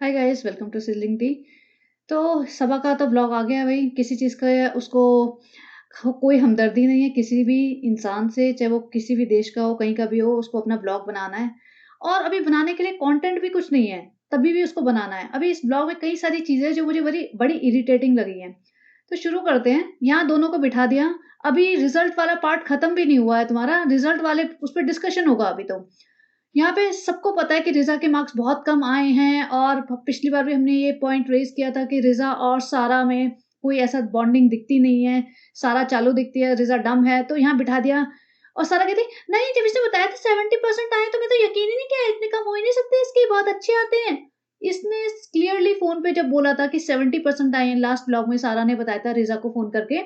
Hi guys, welcome to sizzling tea. तो सबा का तो ब्लॉग आ गया भाई। किसी चीज़ का उसको कोई हमदर्दी नहीं है किसी भी इंसान से, चाहे वो किसी भी देश का हो, कहीं का भी हो, उसको अपना ब्लॉग बनाना है। और अभी बनाने के लिए कंटेंट भी कुछ नहीं है, तभी भी उसको बनाना है। अभी इस ब्लॉग में कई सारी चीज़ें जो मुझे बड़ी बड़ी इरिटेटिंग लगी हैं। तो शुरू करते हैं। यहाँ दोनों को बिठा दिया। अभी रिजल्ट वाला पार्ट खत्म भी नहीं हुआ है तुम्हारा। रिजल्ट वाले उस पर डिस्कशन होगा अभी तो। यहाँ पे सबको पता है कि रिज़ा के मार्क्स बहुत कम आए हैं और पिछली बार भी हमने ये पॉइंट रेज़ किया था कि रिज़ा और सारा में कोई ऐसा बॉन्डिंग दिखती नहीं है। सारा चालू दिखती है, रिज़ा डम है, तो यहाँ बिठा दिया। और सारा कहती नहीं, जब इसने बताया था 70% आए तो मैं तो यकीन ही नहीं किया, इतने कम हो ही नहीं सकते, इसके बहुत अच्छे आते हैं। इसने क्लियरली फ़ोन पे जब बोला था कि 70% आए हैं, लास्ट व्लॉग में सारा ने बताया था रिज़ा को फ़ोन करके,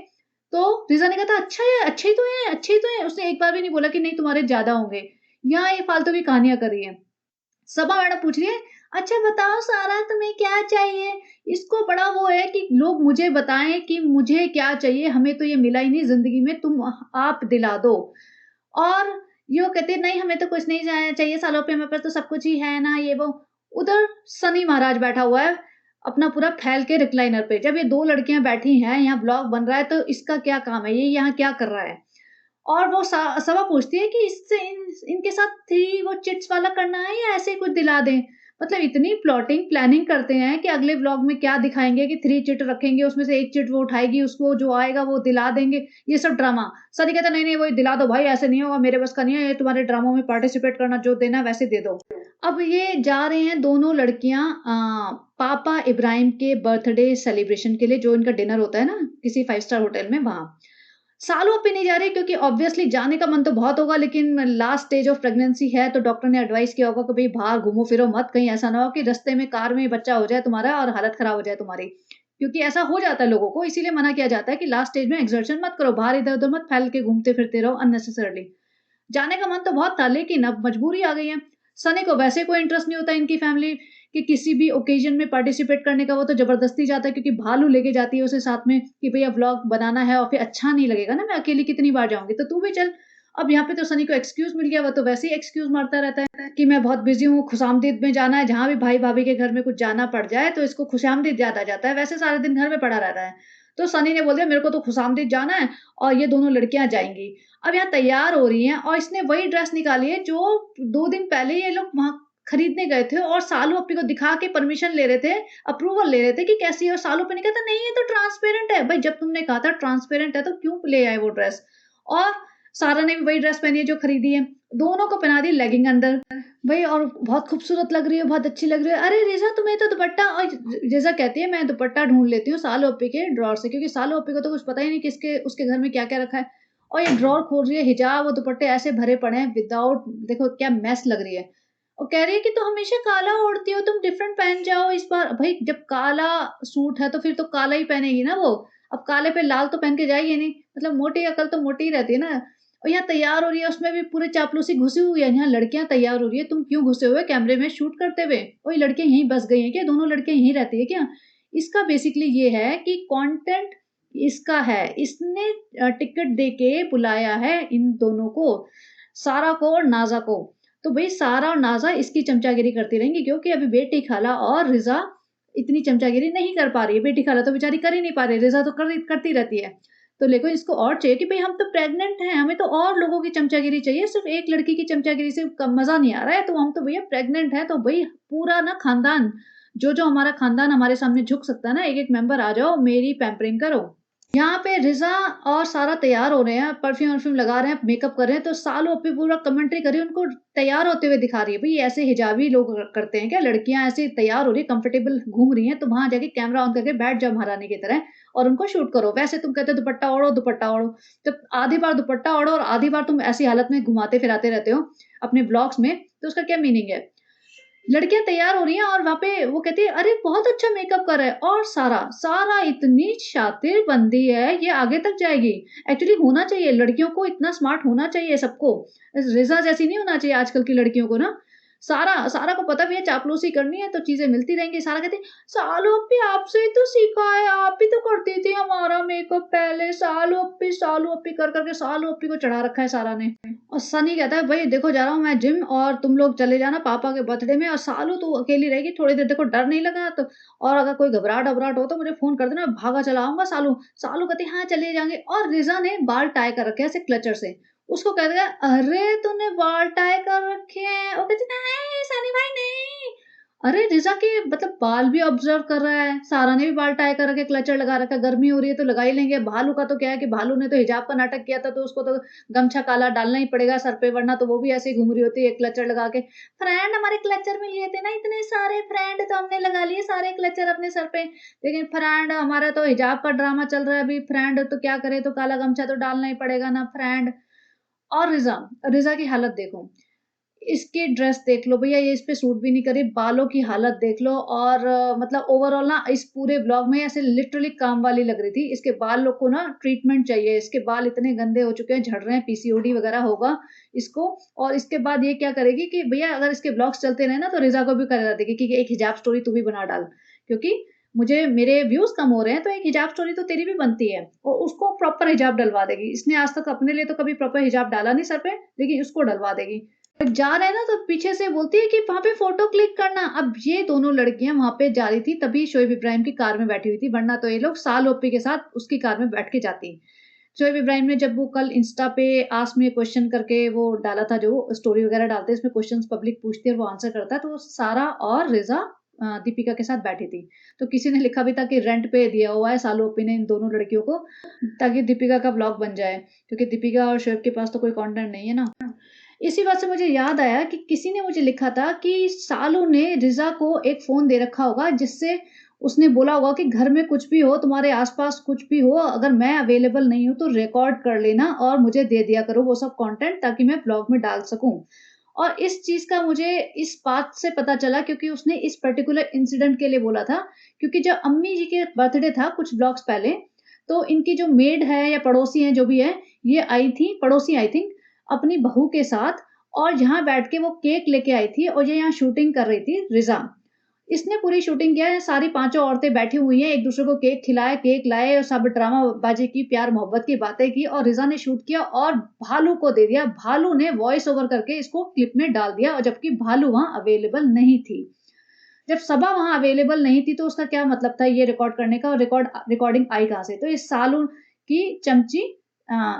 तो रिज़ा ने कहा था अच्छा है, अच्छे ही तो हैं, अच्छे ही तो हैं। उसने एक बार भी नहीं बोला कि नहीं तुम्हारे ज़्यादा होंगे। यहाँ ये फालतू की कहानियाँ करी हैं। सबा मैडम पूछ रही है, अच्छा बताओ सारा तुम्हें क्या चाहिए? इसको बड़ा वो है कि लोग मुझे बताएँ कि मुझे क्या चाहिए, हमें तो ये मिला ही नहीं ज़िंदगी में, तुम आप दिला दो। और ये वो कहती है नहीं हमें तो कुछ नहीं चाहिए सालों पे, हमारे पास तो सब कुछ ही है ना ये वो। उधर सनी महाराज बैठा हुआ है, अपना पूरा फैल के रिक्लाइनर पे। जब ये 2 लड़कियाँ बैठी हैं, यहाँ ब्लॉग बन रहा है तो इसका क्या काम है? ये यहाँ क्या कर रहा है? और वो सबा पूछती है कि इससे इनके साथ थ्री वो चिट्स वाला करना है या ऐसे ही कुछ दिला दें? मतलब इतनी प्लॉटिंग प्लानिंग करते हैं कि अगले व्लॉग में क्या दिखाएँगे कि 3 चिट रखेंगे, उसमें से 1 चिट वो उठाएगी, उसको जो आएगा वो दिला देंगे, ये सब ड्रामा। सनी कहता है, "नहीं, नहीं, वही दिला दो भाई, ऐसे नहीं होगा, मेरे बस का नहीं है, ये तुम्हारे ड्रामों में पार्टिसिपेट करना, जो देना है वैसे दे दो।" अब ये जा रहे हैं दोनों लड़कियाँ पापा इब्राहिम के बर्थडे सेलिब्रेशन के लिए, जो इनका डिनर होता है ना, किसी 5 स्टार होटल में, वहाँ। सालों पे नहीं जा रही क्योंकि ऑब्वियसली जाने का मन तो बहुत होगा, लेकिन लास्ट स्टेज ऑफ प्रेगनेंसी है तो डॉक्टर ने एडवाइस किया होगा कि भाई बाहर घूमो फिरो मत, कहीं ऐसा ना हो कि रास्ते में कार में बच्चा हो जाए तुम्हारा और हालत खराब हो जाए तुम्हारी। क्योंकि ऐसा हो जाता है लोगों को, इसीलिए मना किया जाता है कि लास्ट स्टेज में एक्सर्शन मत करो, बाहर इधर उधर मत फैल के घूमते फिरते रहो अननेसेसरली। जाने का मन तो बहुत था, लेकिन अब मजबूरी आ गई है। सनी को वैसे कोई इंटरेस्ट नहीं होता इनकी फैमिली कि किसी भी ओकेजन में पार्टिसिपेट करने का, वो तो ज़बरदस्ती जाता है क्योंकि भालू लेके जाती है उसे साथ में कि भैया व्लॉग बनाना है और फिर अच्छा नहीं लगेगा ना, मैं अकेली कितनी बार जाऊँगी, तो तू भी चल। अब यहाँ पे तो सनी को एक्सक्यूज़ मिल गया, वो तो वैसे ही एक्सक्यूज़ मारता रहता है कि मैं बहुत बिज़ी हूँ, खुशामदीद में जाना है, जहाँ भी भाई-भाभी के घर में कुछ जाना पड़ जाए तो इसको खुशामदीद याद आ जाता है, वैसे सारा दिन घर में पड़ा रहता है। तो सनी ने बोल दिया मेरे को तो खुशामदीद जाना है और ये दोनों लड़कियाँ जाएँगी। अब यहाँ तैयार हो रही हैं और इसने वही ड्रेस निकाली है जो 2 दिन पहले ये लोग वहाँ खरीदने गए थे और सालू अपनी को दिखा के परमिशन ले रहे थे, अप्रूवल ले रहे थे कि कैसी है, और सालू अपनी ने कहा था नहीं ये तो ट्रांसपेरेंट है। भाई जब तुमने कहा था ट्रांसपेरेंट है तो क्यों ले आए वो ड्रेस? और सारा ने भी वही ड्रेस पहनी है जो खरीदी है। दोनों को पहना दी लेगिंग अंदर। भई और बहुत खूबसूरत लग रही है, बहुत अच्छी लग रही है। अरे रिज़ा तुम्हें तो दुपट्टा, और रिज़ा कहती है मैं दुपट्टा ढूँढ लेती हूँ सालू अप्पी के ड्रॉर से, क्योंकि सालू अप्पी को तो कुछ पता ही नहीं किसके उसके घर में क्या-क्या रखा है। और ये ड्रॉर खोल रही है, हिजाब और दुपट्टे ऐसे भरे पड़े हैं विदाउट, देखो क्या मेस लग रही है। और कह रही है कि तो हमेशा काला ओढ़ती हो, तुम डिफरेंट पहन जाओ इस बार। भाई जब काला सूट है तो फिर तो काला ही पहनेगी ना वो। अब काले पे लाल तो पहन के जाएगी नहीं, मतलब मोटी अकल तो मोटी ही रहती है ना। और यहाँ तैयार हो रही है, उसमें भी पूरे चापलूसी घुसी हुई है। यहाँ लड़कियां तैयार हो रही है, तुम क्यों घुसे हुए कैमरे में शूट करते हुए? और ये लड़कियां यहीं बस गई हैं क्या? दोनों लड़कियां यहीं रहती है क्या? इसका बेसिकली ये है कि कंटेंट इसका है, इसने टिकट दे के बुलाया है इन दोनों को, सारा को और नाज़ा को। तो भई सारा और नाज़ा इसकी चमचागिरी करती रहेंगी, क्योंकि अभी बेटी खाला और रिज़ा इतनी चमचागिरी नहीं कर पा रही है। बेटी खाला तो बेचारी कर ही नहीं पा रही, रिज़ा तो करती रहती है। तो लेकिन इसको और चाहिए कि भई हम तो प्रेग्नेंट हैं, हमें तो और लोगों की चमचागिरी चाहिए, सिर्फ़ एक लड़की की चमचागिरी से मज़ा नहीं आ रहा है, तो हम तो भैया प्रेग्नेंट हैं, तो भई पूरा ना खानदान, जो-जो हमारा खानदान हमारे सामने झुक सकता है ना, एक-एक मेंबर आ जाओ, मेरी पैम्परिंग करो। यहाँ पे रिज़ा और सारा तैयार हो रहे हैं, परफ्यूम-वर्फ्यूम लगा रहे हैं, मेकअप कर रहे हैं, तो सालों पे पूरा कमेंट्री कर रही है, उनको तैयार होते हुए दिखा रही है। भई ऐसे हिजाबी लोग करते हैं क्या? लड़कियाँ ऐसे तैयार हो रही हैं, कंफर्टेबल घूम रही हैं, तो वहाँ जाके कैमरा ऑन करके बैठ जाओ महारानी की तरह और उनको शूट करो। वैसे तुम कहते हो दुपट्टा ओढ़ो, दुपट्टा ओढ़ो। जब आधी बार दुपट्टा ओढ़ो और आधी बार तुम ऐसी हालत में घुमाते-फिराते रहते हो अपने ब्लॉग्स में, तो उसका क्या मीनिंग है? लड़कियाँ तैयार हो रही हैं और वहाँ पे वो कहती है, "अरे! बहुत अच्छा मेकअप कर रहा है।" और सारा इतनी शातिर बंदी है, ये आगे तक जाएगी। एक्चुअली होना चाहिए, लड़कियों को इतना स्मार्ट होना चाहिए सबको। रिज़ा जैसी नहीं होना चाहिए आजकल की लड़कियों को ना। सारा सारा को पता भी है चापलूसी करनी है तो चीज़ें मिलती रहेंगी। सारा कहती है, "सालू अपी आपसे ही तो सीखा है, आप ही तो करती थी हमारा मेकअप पहले, सालू अपी" कर के सालू अपी को चढ़ा रखा है सारा ने। और सनी कहता है, "भई देखो जा रहा हूँ मैं जिम और तुम लोग चले जाना पापा के बर्थडे में और सालू तू अकेली रहेगी थोड़ी देर, देखो डर नहीं लगा तो और अगर कोई घबराहट-वबराहट हो तो मुझे फ़ोन कर देना, मैं भागा चला आऊँगा सालू।" सालू कहती है, "हाँ, चले जाएँगे" और रिज़ा ने बाल टाई कर रखे हैं ऐसे क्लचर से। उसको कह दिया, "अरे! तूने बाल टाई कर रखे हैं।" वो कहती, "नहीं, सनी भाई नहीं।" अरे! रिज़ा के मतलब बाल भी ऑब्ज़र्व कर रहा है, सारा ने भी बाल टाई कर रखे, क्लचर लगा रखा है, गर्मी हो रही है तो लगा ही लेंगे। भालू का तो क्या है कि भालू ने तो हिजाब का नाटक किया था तो उसको तो गमछा काला डालना ही पड़ेगा सर पे वरना तो वो भी ऐसे ही घूम रही होती है क्लचर लगा के। फ्रेंड हमारे क्लचर मिल गए थे ना इतने सारे फ्रेंड तो हमने लगा लिए सारे क्लचर अपने सर पे। लेकिन फ्रेंड हमारा तो हिजाब का ड्रामा चल रहा है अभी फ्रेंड तो क्या करे तो काला गमछा तो डालना ही पड़ेगा ना फ्रेंड। और रिज़ा की हालत देखो, इसकी ड्रेस देख लो भैया ये इस पे सूट भी नहीं करी, बालों की हालत देख लो और मतलब ओवरऑल ना इस पूरे व्लॉग में ऐसे लिटरली काम वाली लग रही थी। इसके बाल लोग को ना ट्रीटमेंट चाहिए, इसके बाल इतने गंदे हो चुके हैं, झड़ रहे हैं, पीसीओडी वगैरह होगा इसको और इसके बाद ये क्या करेगी कि भैया अगर इसके व्लॉग्स चलते रहे ना तो रिज़ा को भी करा देगी कि एक हिजाब स्टोरी तू भी बना डाल। क्योंकि मुझे मेरे व्यूज़ कम हो रहे हैं तो एक हिजाब स्टोरी तो तेरी भी बनती है और उसको प्रॉपर हिजाब डलवा देगी। इसने आज तक अपने लिए तो कभी प्रॉपर हिजाब डाला नहीं सर पे, लेकिन उसको डलवा देगी। जा रहे हैं ना तो पीछे से बोलती है कि वहाँ पे फ़ोटो क्लिक करना। अब ये दोनों लड़कियाँ वहाँ पे जा रही थी तभी शोएब इब्राहिम की कार में बैठी हुई थी, वरना तो ये लोग साल ओप्पी के साथ उसकी कार में बैठ के जाती। शोएब इब्राहिम ने जब वो कल इंस्टा पे आस्क मी अ क्वेश्चन करके वो डाला था जो स्टोरी वगैरह डालते हैं इसमें क्वेश्चन्स पब्लिक पूछती है और वो आंसर करता है तो सारा और रिज़ा दीपिका के साथ बैठी थी। तो किसी ने लिखा भी था कि रेंट पे दिया हुआ है साल ओप्पी ने इन दोनों लड़कियों को ताकि दीपिका का व्लॉग बन जाए क्योंकि दीपिका और शोएब के पास तो कोई कंटेंट नहीं है ना। इसी बात से मुझे याद आया कि किसी ने मुझे लिखा था कि सालू ने रिज़ा को एक फ़ोन दे रखा होगा जिससे उसने बोला होगा कि घर में कुछ भी हो, तुम्हारे आस-पास कुछ भी हो, अगर मैं अवेलेबल नहीं हूँ तो रिकॉर्ड कर लेना और मुझे दे दिया करो वो सब कंटेंट ताकि मैं ब्लॉग में डाल सकूँ। और इस चीज़ का मुझे इस बात से पता चला क्योंकि उसने इस पर्टिकुलर इंसिडेंट के लिए बोला था क्योंकि जब अम्मी जी के बर्थडे था कुछ ब्लॉग्स पहले, तो इनकी जो मेड है या पड़ोसी हैं जो भी है, ये आई थी पड़ोसी आई थिंक अपनी बहू के साथ और यहाँ बैठ के वो केक लेके आई थी और ये यहाँ शूटिंग कर रही थी रिज़ा। इसने पूरी शूटिंग किया है, सारी पाँचों औरतें बैठी हुई हैं, एक-दूसरे को केक खिलाए, केक लाए और सब ड्रामाबाज़ी की, प्यार-मोहब्बत की बातें की और रिज़ा ने शूट किया और भालू को दे दिया। भालू ने वॉइस ओवर करके इसको क्लिप में डाल दिया और जबकि भालू वहाँ अवेलेबल नहीं थी। जब सबा वहाँ अवेलेबल नहीं थी तो उसका क्या मतलब था ये रिकॉर्ड करने का और रिकॉर्डिंग आई कहाँ से? तो इस सालू की चमची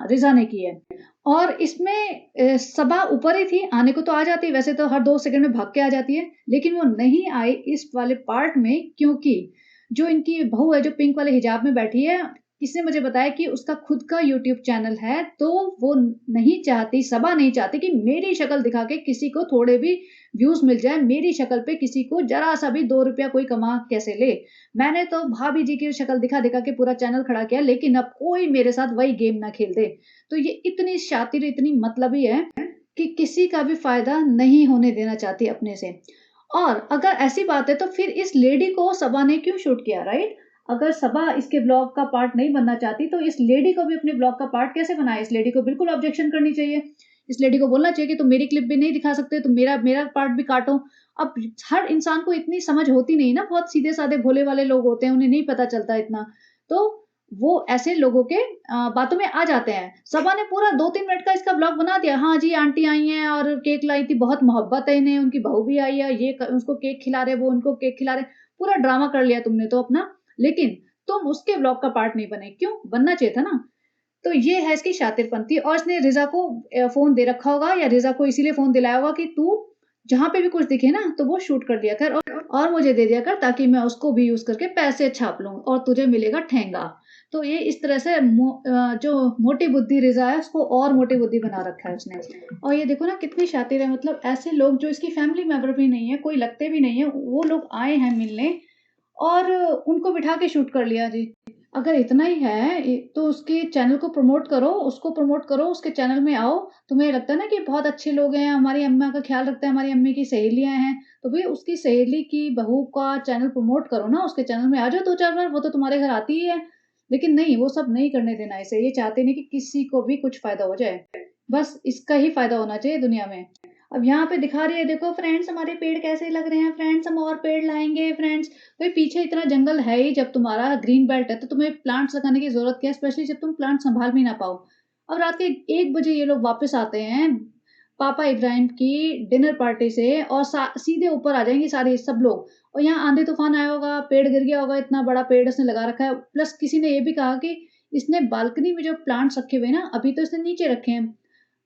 रिज़ा ने की है। और इसमें सबा ऊपर ही थी, आने को तो आ जाती, वैसे तो हर 2 सेकंड में भाग के आ जाती है, लेकिन वो नहीं आई इस वाले पार्ट में क्योंकि जो इनकी बहू है, जो पिंक वाले हिजाब में बैठी है, किसी ने मुझे बताया कि उसका खुद का यूट्यूब चैनल है, तो वो नहीं चाहती, सबा नहीं चाहती कि मेरी शक्ल दिखा के किसी को थोड़े भी व्यूज़ मिल जाए, मेरी शक्ल पे किसी को ज़रा-सा भी 2 रुपया कोई कमा कैसे ले। मैंने तो भाभी जी की शक्ल दिखा-दिखा के पूरा चैनल खड़ा किया, लेकिन अब कोई मेरे साथ वही गेम ना खेल दे। तो ये इतनी शातिर, इतनी मतलबी है कि किसी का भी फ़ायदा नहीं होने देना चाहती अपने से। और अगर ऐसी बात है तो फिर इस लेडी को सबा ने क्यों शूट किया, राइट? अगर सबा इसके ब्लॉग का पार्ट नहीं बनना चाहती तो इस लेडी को भी अपने ब्लॉग का पार्ट कैसे बनाए? इस लेडी को बिल्कुल ऑब्जेक्शन करनी चाहिए। इस लेडी को बोलना चाहिए कि तुम मेरी क्लिप भी नहीं दिखा सकते, तुम मेरा मेरा पार्ट भी काटो। अब हर इंसान को इतनी समझ होती नहीं ना, बहुत सीधे-साधे भोले-भाले लोग होते हैं, उन्हें नहीं पता चलता इतना। तो वो ऐसे लोगों के बातों में आ जाते हैं। सबा ने पूरा 2-3 मिनट का इसका ब्लॉग बना दिया। हाँ जी, आंटी आई हैं और केक लाई थी, बहुत मोहब्बत है इन्हें, उनकी बहू भी आई है, ये क उसको केक खिला रहे, वो उनको केक खिला रहे। पूरा ड्रामा कर लिया तुमने तो अपना, लेकिन तुम उसके ब्लॉग का पार्ट नहीं बने। क्यों? बनना चाहिए था ना। तो ये है इसकी शातिरपंती और इसने रिज़ा को फ़ोन दे रखा होगा या रिज़ा को इसीलिए फ़ोन दिलाया होगा कि तू जहाँ पे भी कुछ दिखे ना, तो वो शूट कर लिया कर और मुझे दे दिया कर ताकि मैं उसको भी यूज़ करके पैसे छाप लूँ और तुझे मिलेगा ठेंगा। तो ये इस तरह से जो मोटी बुद्धि रिज़ा है उसको और मोटी बुद्धि बना रखा है उसने। और ये देखो ना कितनी शातिर है मतलब ऐसे लोग जो इसकी फैमिली मेंबर भी नहीं है, कोई लगते भी नहीं है, वो लोग आए हैं मिलने और उनको बिठा के शूट कर लिया जी। अगर इतना ही है तो उसके चैनल को प्रमोट करो, उसको प्रमोट करो, उसके चैनल में आओ। तुम्हें लगता है ना कि बहुत अच्छे लोग हैं, हमारी अम्मा का ख़्याल रखते हैं, हमारी अम्मी की सहेलियाँ हैं, तो भई उसकी सहेली की बहू का चैनल प्रमोट करो ना, उसके चैनल में आ जाओ 2-4 बार, वो तो तुम्हारे घर आती ही है। लेकिन नहीं, वो सब नहीं करने देना इसे, ये चाहते नहीं कि किसी को भी कुछ फ़ायदा हो जाए। बस इसका ही फ़ायदा होना चाहिए दुनिया में। अब यहाँ पे दिखा रही है, देखो फ्रेंड्स हमारे पेड़ कैसे लग रहे हैं फ्रेंड्स, हम और पेड़ लाएँगे फ्रेंड्स। भाई पीछे इतना जंगल है ही, जब तुम्हारा ग्रीन बेल्ट है तो तुम्हें प्लांट्स लगाने की ज़रूरत क्या है? स्पेशली जब तुम प्लांट सँभाल भी ना पाओ। अब रात के 1 बजे ये लोग वापस आते हैं पापा इब्राहिम की डिनर पार्टी से और सीधे ऊपर आ जाएँगे सारे सब लोग। और यहाँ आंधी-तूफ़ान आया होगा, पेड़ गिर गया होगा, इतना बड़ा पेड़ इसने लगा रखा है। प्लस किसी ने ये भी कहा कि इसने बालकनी में जो प्लांट्स रखे हुए हैं ना, अभी तो इसने नीचे रखे हैं।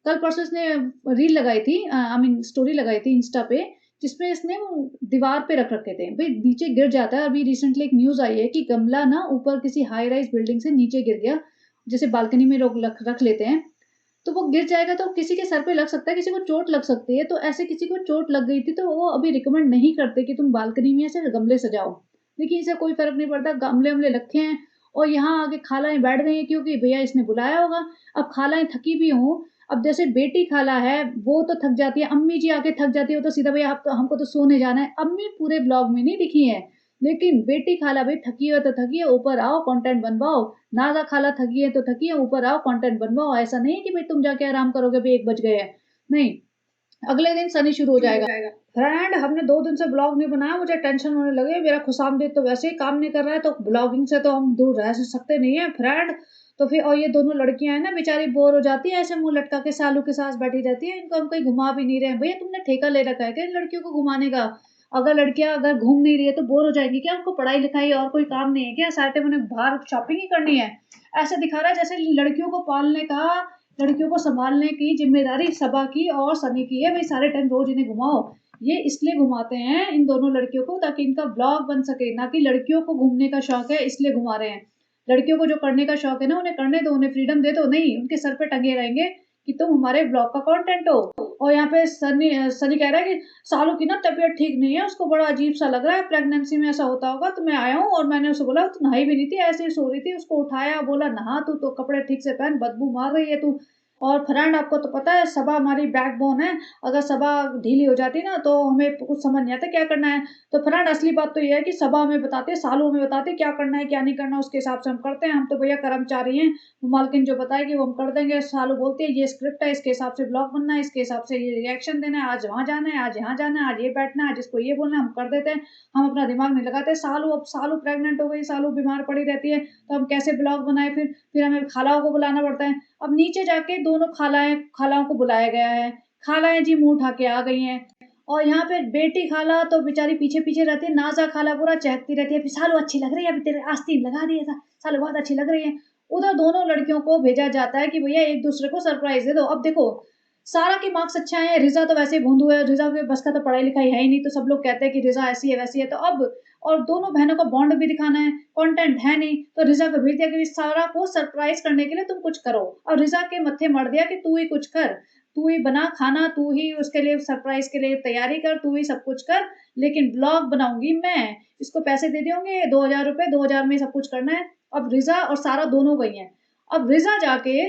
कल-परसों इसने रील लगाई थी, आई मीन स्टोरी लगाई थी इंस्टा पे, जिसमें इसने वो दीवार पे रख रखे थे। भई नीचे गिर जाता है, अभी रिसेंटली एक न्यूज़ आई है कि गमला ना ऊपर किसी हाई राइज़ बिल्डिंग से नीचे गिर गया, जैसे बालकनी में लोग रख लेते हैं। तो वो गिर जाएगा तो किसी के सर पे लग सकता है, किसी को चोट लग सकती है। तो ऐसे किसी को चोट लग गई थी तो वो अभी रिकमेंड नहीं करते कि तुम बालकनी में ऐसे गमले सजाओ। देखिए इससे कोई फ़र्क नहीं पड़ता, गमले-वमले रखे हैं और यहाँ आके खालाएँ बैठ गई हैं क्योंकि भैया इसने बुलाया होगा। अब खालाएँ थकी भी हों, अब जैसे बेटी खाला है, वो तो थक जाती है, अम्मी जी आके थक जाती है, वो तो सीधा भैया अब तो हमको तो सोने जाना है। अम्मी पूरे ब्लॉग में नहीं दिखी हैं, लेकिन बेटी खाला भई थकी है तो थकी है, ऊपर आओ कंटेंट बनवाओ। नाज़ा खाला थकी है तो थकी है, ऊपर आओ कंटेंट बनवाओ। ऐसा नहीं है कि भई तुम जाके आराम करोगे, अभी 1 बज गए हैं। नहीं, अगले दिन सनी शुरू हो जाएगा। फ्रेंड हमने 2 दिन से ब्लॉग नहीं बनाया, मुझे टेंशन होने लगी, मेरा खुशामदीद तो वैसे ही काम नहीं कर रहा है, तो ब्लॉगिंग से तो हम दूर रह सकते नहीं है फ्रेंड। तो फिर और ये दोनों लड़कियाँ हैं ना बेचारी बोर हो जाती है, ऐसे मुँह लटका के सालू के साथ बैठी रहती है, इनको हम कहीं घुमा भी नहीं रहे हैं। भैया तुमने ठेका ले रखा है क्या इन लड़कियों को घुमाने का? अगर लड़कियाँ अगर घूम नहीं रही है तो बोर हो जाएँगी क्या? उनको पढ़ाई-लिखाई और कोई काम नहीं है क्या? सारे टाइम उन्हें बाहर शॉपिंग ही करनी है? ऐसे दिखा रहा है जैसे लड़कियों को पालने का, लड़कियों को सँभालने की ज़िम्मेदारी सबा की और सनी की है, भई सारे टाइम रोज़ इन्हें घुमाओ। ये इसलिए घुमाते हैं इन दोनों लड़कियों को ताकि इनका ब्लॉग बन सके, ना कि लड़कियों को घूमने का शौक है इसलिए घुमा रहे हैं। लड़कियों को जो करने का शौक है ना उन्हें करने दो, उन्हें फ्रीडम दे दो, नहीं उनके सर पे टंगे रहेंगे कि तुम हमारे ब्लॉग का कंटेंट हो। और यहाँ पे सनी कह रहा है कि सालू की ना तबीयत ठीक नहीं है, उसको बड़ा अजीब-सा लग रहा है, प्रेगनेंसी में ऐसा होता होगा तो मैं आया हूँ और मैंने उसे बोला तू नहाई भी नहीं थी, ऐसे ही सो रही थी, उसको उठाया, बोला नहा तू तो कपड़े ठीक से पहन, बदबू मार रही है तू। और फ्रेंड आपको तो पता है सबा हमारी बैकबोन है, अगर सबा ढीली हो जाती ना तो हमें कुछ समझ नहीं आता क्या करना है। तो फ्रेंड असली बात तो ये है कि सबा हमें बताते हैं, सालू हमें बताते हैं क्या करना है, क्या नहीं करना, उसके हिसाब से हम करते हैं। हम तो भैया कर्मचारी हैं, मालकिन जो बताएगी वो हम कर देंगे। सालू बोलती है ये स्क्रिप्ट है, इसके हिसाब से ब्लॉग बनना है, इसके हिसाब से ये रिएक्शन देना है, आज वहाँ जाना है, आज यहाँ जाना है, आज ये बैठना है, आज इसको ये बोलना है, हम कर देते हैं। हम अपना दिमाग नहीं लगाते। सालू प्रेग्नेंट हो गई, सालू बीमार पड़ी रहती है, तो हम कैसे ब्लॉग बनाएँ फिर हमें खालाओं को बुलाना पड़ता है। अब नीचे जाके दोनों खालाओं को बुलाया गया है। खालाएँ जी मुँह उठा के आ गई हैं और यहाँ पे बेटी खाला तो बेचारी पीछे-पीछे रहती है, नाज़ा खाला पूरा चहकती रहती है, "सालू अच्छी लग रही है, अभी तेरे आस्तीन लगा दिए था, सालू बहुत अच्छी लग रही है।" उधर दोनों लड़कियों को भेजा जाता है कि भैया एक-दूसरे को सरप्राइज़ दे दो। अब देखो, सारा के मार्क्स अच्छे आए हैं, रिज़ा तो वैसे ही भोंदू है, रिज़ा के बस का तो पढ़ाई-लिखाई है ही नहीं, तो सब लोग कहते हैं कि रिज़ा ऐसी है, वैसी है, तो अब और दोनों बहनों का बॉन्ड भी दिखाना है, कंटेंट है नहीं, तो रिज़ा को भेज दिया कि सारा को सरप्राइज़ करने के लिए तुम कुछ करो और रिज़ा के मत्थे मढ़ दिया कि तू ही कुछ कर, तू ही बना खाना, तू ही उसके लिए सरप्राइज़ के लिए तैयारी कर, तू ही सब कुछ कर, लेकिन ब्लॉग बनाऊँगी मैं। इसको पैसे दे दिए होंगे ₹2000, 2000 में सब कुछ करना है। अब रिज़ा और सारा दोनों गई हैं। अब रिज़ा जाके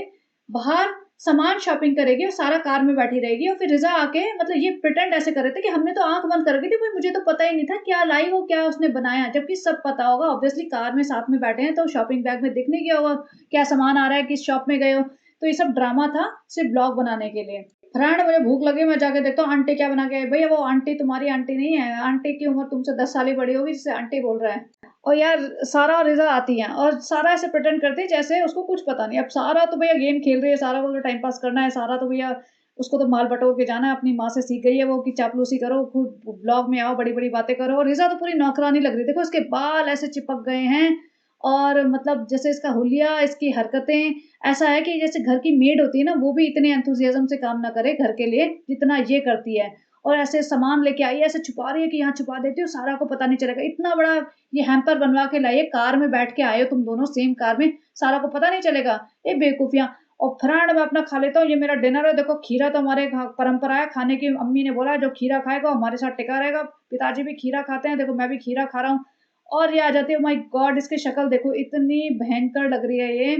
बाहर सामान शॉपिंग करेगी और सारा कार में बैठी रहेगी और फिर रिज़ा आके मतलब ये प्रिटेंड ऐसे कर रहे थे कि हमने तो आँख बंद कर रखी थी, भाई मुझे तो पता ही नहीं था क्या लाई हो, क्या उसने बनाया, जबकि सब पता होगा। ऑब्वियसली कार में साथ में बैठे हैं तो शॉपिंग बैग में दिख नहीं गया होगा, क्या सामान आ रहा है, किस शॉप में गए हो। तो ये सब ड्रामा था सिर्फ़ ब्लॉग बनाने के लिए। फ्रेंड मुझे भूख लगी, मैं जाके देखता हूँ आंटी क्या बना के आई। भैया वो आंटी तुम्हारी आंटी नहीं है, आंटी की उम्र तुमसे 10 साल ही बड़ी होगी जिसे आंटी बोल रहा है। और यार सारा और रिज़ा आती हैं और सारा ऐसे प्रिटेंड करती है जैसे उसको कुछ पता नहीं। अब सारा तो भैया गेम खेल रही है, सारा को तो टाइम पास करना है, सारा तो भैया उसको तो माल बटोर के जाना है, अपनी माँ से सीख गई है वो कि चापलूसी करो, खूब ब्लॉग में आओ, बड़ी-बड़ी बातें करो। और रिज़ा तो पूरी नौकरानी लग रही है, देखो इसके बाल ऐसे चिपक गए हैं और मतलब जैसे इसका हुलिया, इसकी हरकतें, ऐसा है कि जैसे घर की मेड होती है ना, वो भी इतने एंथुसियाज़्म से काम ना करे घर के लिए, जितना ये करती है। और ऐसे सामान लेके आई है, ऐसे छुपा रही है कि यहाँ छुपा देती हूँ, सारा को पता नहीं चलेगा। इतना बड़ा ये हैम्पर बनवा के लाई है, कार में बैठ के आए हो तुम दोनों सेम कार में, सारा को पता नहीं चलेगा। ये बेवकूफ़ियाँ। और फ्रेंड मैं अपना खा लेता हूँ, ये मेरा डिनर है, देखो खीरा तो हमारे घ परंपरा है खाने की, अम्मी ने बोला है जो खीरा खाएगा वो हमारे साथ टिका रहेगा। पिताजी भी खीरा खाते हैं, देखो मैं भी खीरा खा रहा हूँ। और ये आ जाती है, ओह माय गॉड! इसकी शक्ल देखो, इतनी भयंकर लग रही है ये।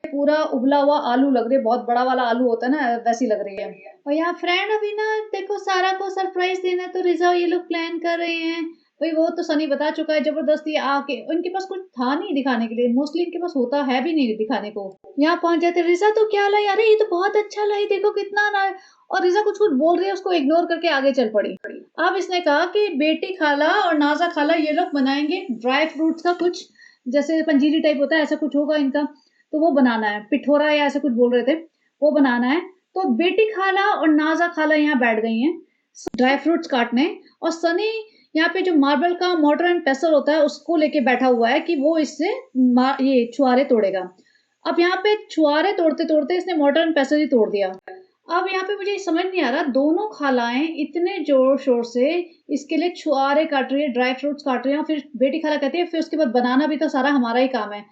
पूरा उबला हुआ आलू लग रही है, बहुत बड़ा वाला आलू होता है ना, वैसी लग रही है। और यहाँ फ्रेंड अभी ना देखो सारा को सरप्राइज़ देना है तो रिज़ा ये लोग प्लान कर रहे हैं। भई वो तो सनी बता चुका है ज़बरदस्ती आके, इनके पास कुछ था नहीं दिखाने के लिए, मोस्टली इनके पास होता है भी नहीं दिखाने को। यहाँ पहुँच जाते, "रिज़ा तो क्या लाई? अरे ये तो बहुत अच्छा लाई, देखो कितना ना।" और रिज़ा कुछ-कुछ बोल रही है, उसको इग्नोर करके आगे चल पड़ी। अब इसने कहा कि बेटी खाला और नाज़ा खाला ये लोग बनाएँगे ड्राई फ्रूट्स का कुछ, जैसे पंजीरी टाइप होता है, ऐसा कुछ होगा इनका, तो वो बनाना है। पिठोरा या ऐसा कुछ बोल रहे थे, वो बनाना है। तो बेटी खाला और नाज़ा खाला यहाँ बैठ गई हैं ड्राई फ्रूट्स काटने, और सनी यहाँ पे जो मार्बल का मोर्टर एंड पेसल होता है उसको लेके बैठा हुआ है कि वो इससे ये छुआरे तोड़ेगा। अब यहाँ पे छुआरे तोड़ते-तोड़ते इसने मोर्टर एंड पेसल ही तोड़ दिया। अब यहाँ पे मुझे समझ नहीं आ रहा, दोनों खालाएँ इतने ज़ोर-शोर से इसके लिए छुआरे काट रही है, ड्राई फ्रूट्स काट रही हैं, और फिर बेटी खाला कहती है फिर उसके बाद बनाना भी तो सारा हमारा ही काम है।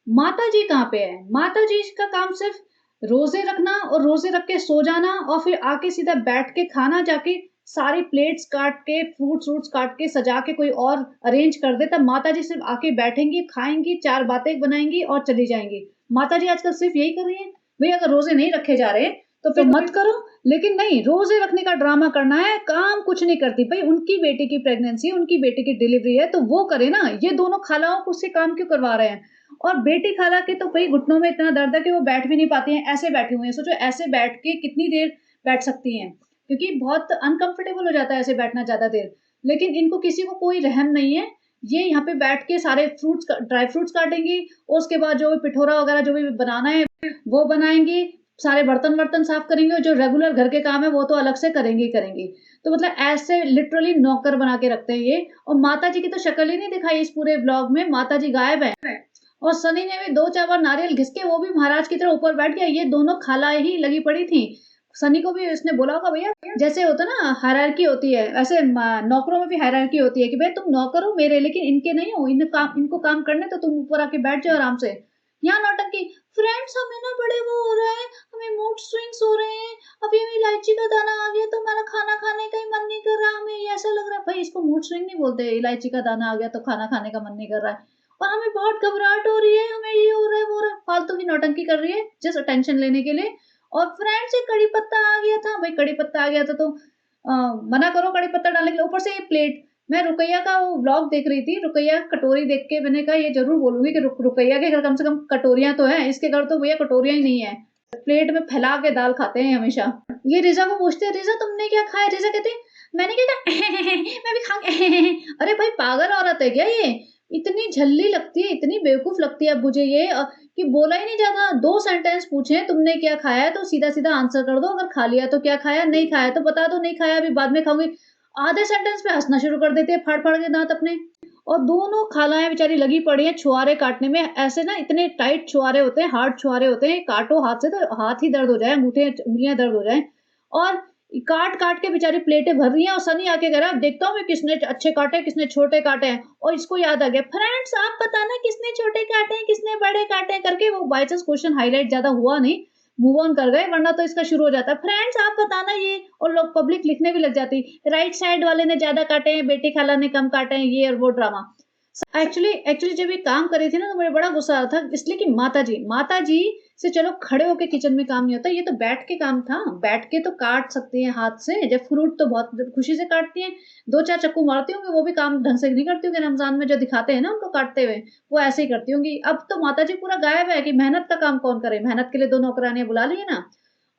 माताजी कहाँ पे है? माताजी का काम सिर्फ़ रोज़े रखना और रोज़े रख के सो जाना, और फिर आके सीधा बैठ के खाना, जाके सारी प्लेट्स काट के, फ्रूट्स-व्रूट्स काट के, सजा के कोई और अरेंज कर दे, तब माताजी सिर्फ़ आके बैठेंगी, खाएँगी, 4 बातें बनाएँगी और चली जाएँगी। माताजी आजकल सिर्फ़ यही कर रही हैं। भई अगर रोज़े नहीं रखे जा रहे, तो फिर मत करो, लेकिन नहीं, रोज़े रखने का ड्रामा करना है, काम कुछ नहीं करती। भई उनकी बेटी की प्रेग्नेंसी, उनकी बेटी की डिलीवरी है, तो वो करे ना, ये दोनों खालाओं को उससे काम क्यों करवा रहे हैं? और बेटी खाला के तो भई घुटनों में इतना दर्द है कि वो बैठ भी नहीं पाती हैं, ऐसे बैठी हुई हैं। सोचो ऐसे बैठ के कितनी देर बैठ सकती हैं, क्योंकि बहुत अनकम्फर्टेबल हो जाता है ऐसे बैठना ज़्यादा देर। लेकिन इनको किसी को कोई रहम नहीं है, ये यहाँ पे बैठ के सारे ड्राई फ्रूट्स काटेंगी, और उसके बाद जो भी पिठोरा वगैरह जो भी बनाना है, वो बनाएँगी, सारे बर्तन-वर्तन साफ करेंगी, और जो रेगुलर घर के काम है वो तो अलग से करेंगी ही करेंगी। तो मतलब ऐसे लिटरली नौकर बना के रखते हैं ये, और माताजी की तो शक्ल ही नहीं दिखाई इस पूरे व्लॉग में, माताजी गायब है। और सनी ने भी 2-4 बार नारियल घिस के वो भी महाराज की तरह ऊपर बैठ गया। ये दोनों खालाएँ ही लगी पड़ी थीं। सनी को भी उसने बोला होगा, भैया जैसे होता है ना हायरार्की होती है, वैसे नौकरों में भी हायरार्की होती है कि भई तुम नौकर हो मेरे, लेकिन इनके नहीं हो, इनको काम करने तो तुम ऊपर आके बैठ जाओ आराम से। यहाँ नौटंकी, फ्रेंड्स हमें ना बड़े वो हो रहे हैं, हमें मूड स्विंग्स हो रहे हैं, अभी हमें इलायची का दाना आ गया तो हमारा खाना खाने का ही मन नहीं कर रहा, हमें ये ऐसा लग रहा है। भाई इसको मूड स्विंग नहीं बोलते, इलायची का दाना आ गया तो खाना खाने का मन नहीं कर रहा है। और हमें बहुत घबराहट हो रही है, हमें ये हो रहा है, वो हो रहा है, फालतू की नौटंकी कर रही है जस्ट अटेंशन लेने के लिए। और फ्रेंड से कड़ी पत्ता आ गया था, भाई कड़ी पत्ता आ गया था तो मना करो कड़ी पत्ता डालने के लिए, ऊपर से ये प्लेट। मैं रुकैया का वो व्लॉग देख रही थी, रुकैया कटोरी देख के मैंने कहा ये ज़रूर बोलूँगी कि रुकैया के घर कम से कम कटोरियाँ तो हैं, इसके घर तो भैया कटोरियाँ ही नहीं है। प्लेट में फैला के दाल खाते हैं हमेशा। ये रिज़ा को पूछते हैं, "रिज़ा तुमने क्या खाया?" रिज़ा कहती है, "मैंने क्या कहा मैं भी खाऊँगी।" अरे भाई पागल औरत है क्या ये? इतनी झल्ली लगती है, इतनी बेवकूफ़ लगती है अब मुझे ये, कि बोला ही नहीं जाता। 2 सेंटेंस पूछे तुमने क्या खाया है तो सीधा-सीधा आंसर कर दो, अगर खा लिया तो क्या खाया, नहीं खाया तो बता दो नहीं खाया अभी बाद में खाऊँगी। आधे सेंटेंस पे हँसना शुरू कर देती है फाड़-फाड़ के दाँत अपने। और दोनों खालाएँ बेचारी लगी पड़ी हैं छुआरे काटने में। ऐसे ना इतने टाइट छुआरे होते हैं, हार्ड छुआरे होते हैं, काटो हाथ से तो हाथ ही दर्द हो जाए, उँगलियाँ दर्द हो जाएँ। और काट-काट के बेचारी प्लेटें भर रही हैं, और सनी आके कह रहा है, "अब देखता हूँ मैं किसने अच्छे काटे हैं, किसने छोटे काटे हैं।" और इसको याद आ गया, "फ्रेंड्स आप बताना किसने छोटे काटे हैं, किसने बड़े काटे हैं?" करके वो बाय चांस क्वेश्चन हाइलाइट ज़्यादा हुआ नहीं, मूव ऑन कर गए, वरना तो इसका शुरू हो जाता, "फ्रेंड्स आप बताना ये।" और लोग पब्लिक लिखने भी लग जाती, "राइट साइड वाले ने ज़्यादा काटे हैं, बेटी खाला ने कम काटे हैं।" ये और वो ड्रामा। एक्चुअली एक्चुअली जब ये काम कर रही थी ना तो मुझे बड़ा गुस्सा आ रहा था, इसलिए कि माताजी से चलो खड़े होके किचन में काम नहीं होता, ये तो बैठ के काम था। बैठ के तो काट सकती हैं हाथ से, जब फ्रूट तो बहुत खुशी से काटती हैं। 2-4 चाकू मारती होंगी, वो भी काम ढंग से नहीं करती होंगी, रमज़ान में जो दिखाते हैं ना उनको काटते हुए, वो ऐसे ही करती होंगी। अब तो माताजी पूरा गायब है कि मेहनत का काम कौन करे? मेहनत के लिए 2 नौकरानियाँ बुला ली है ना।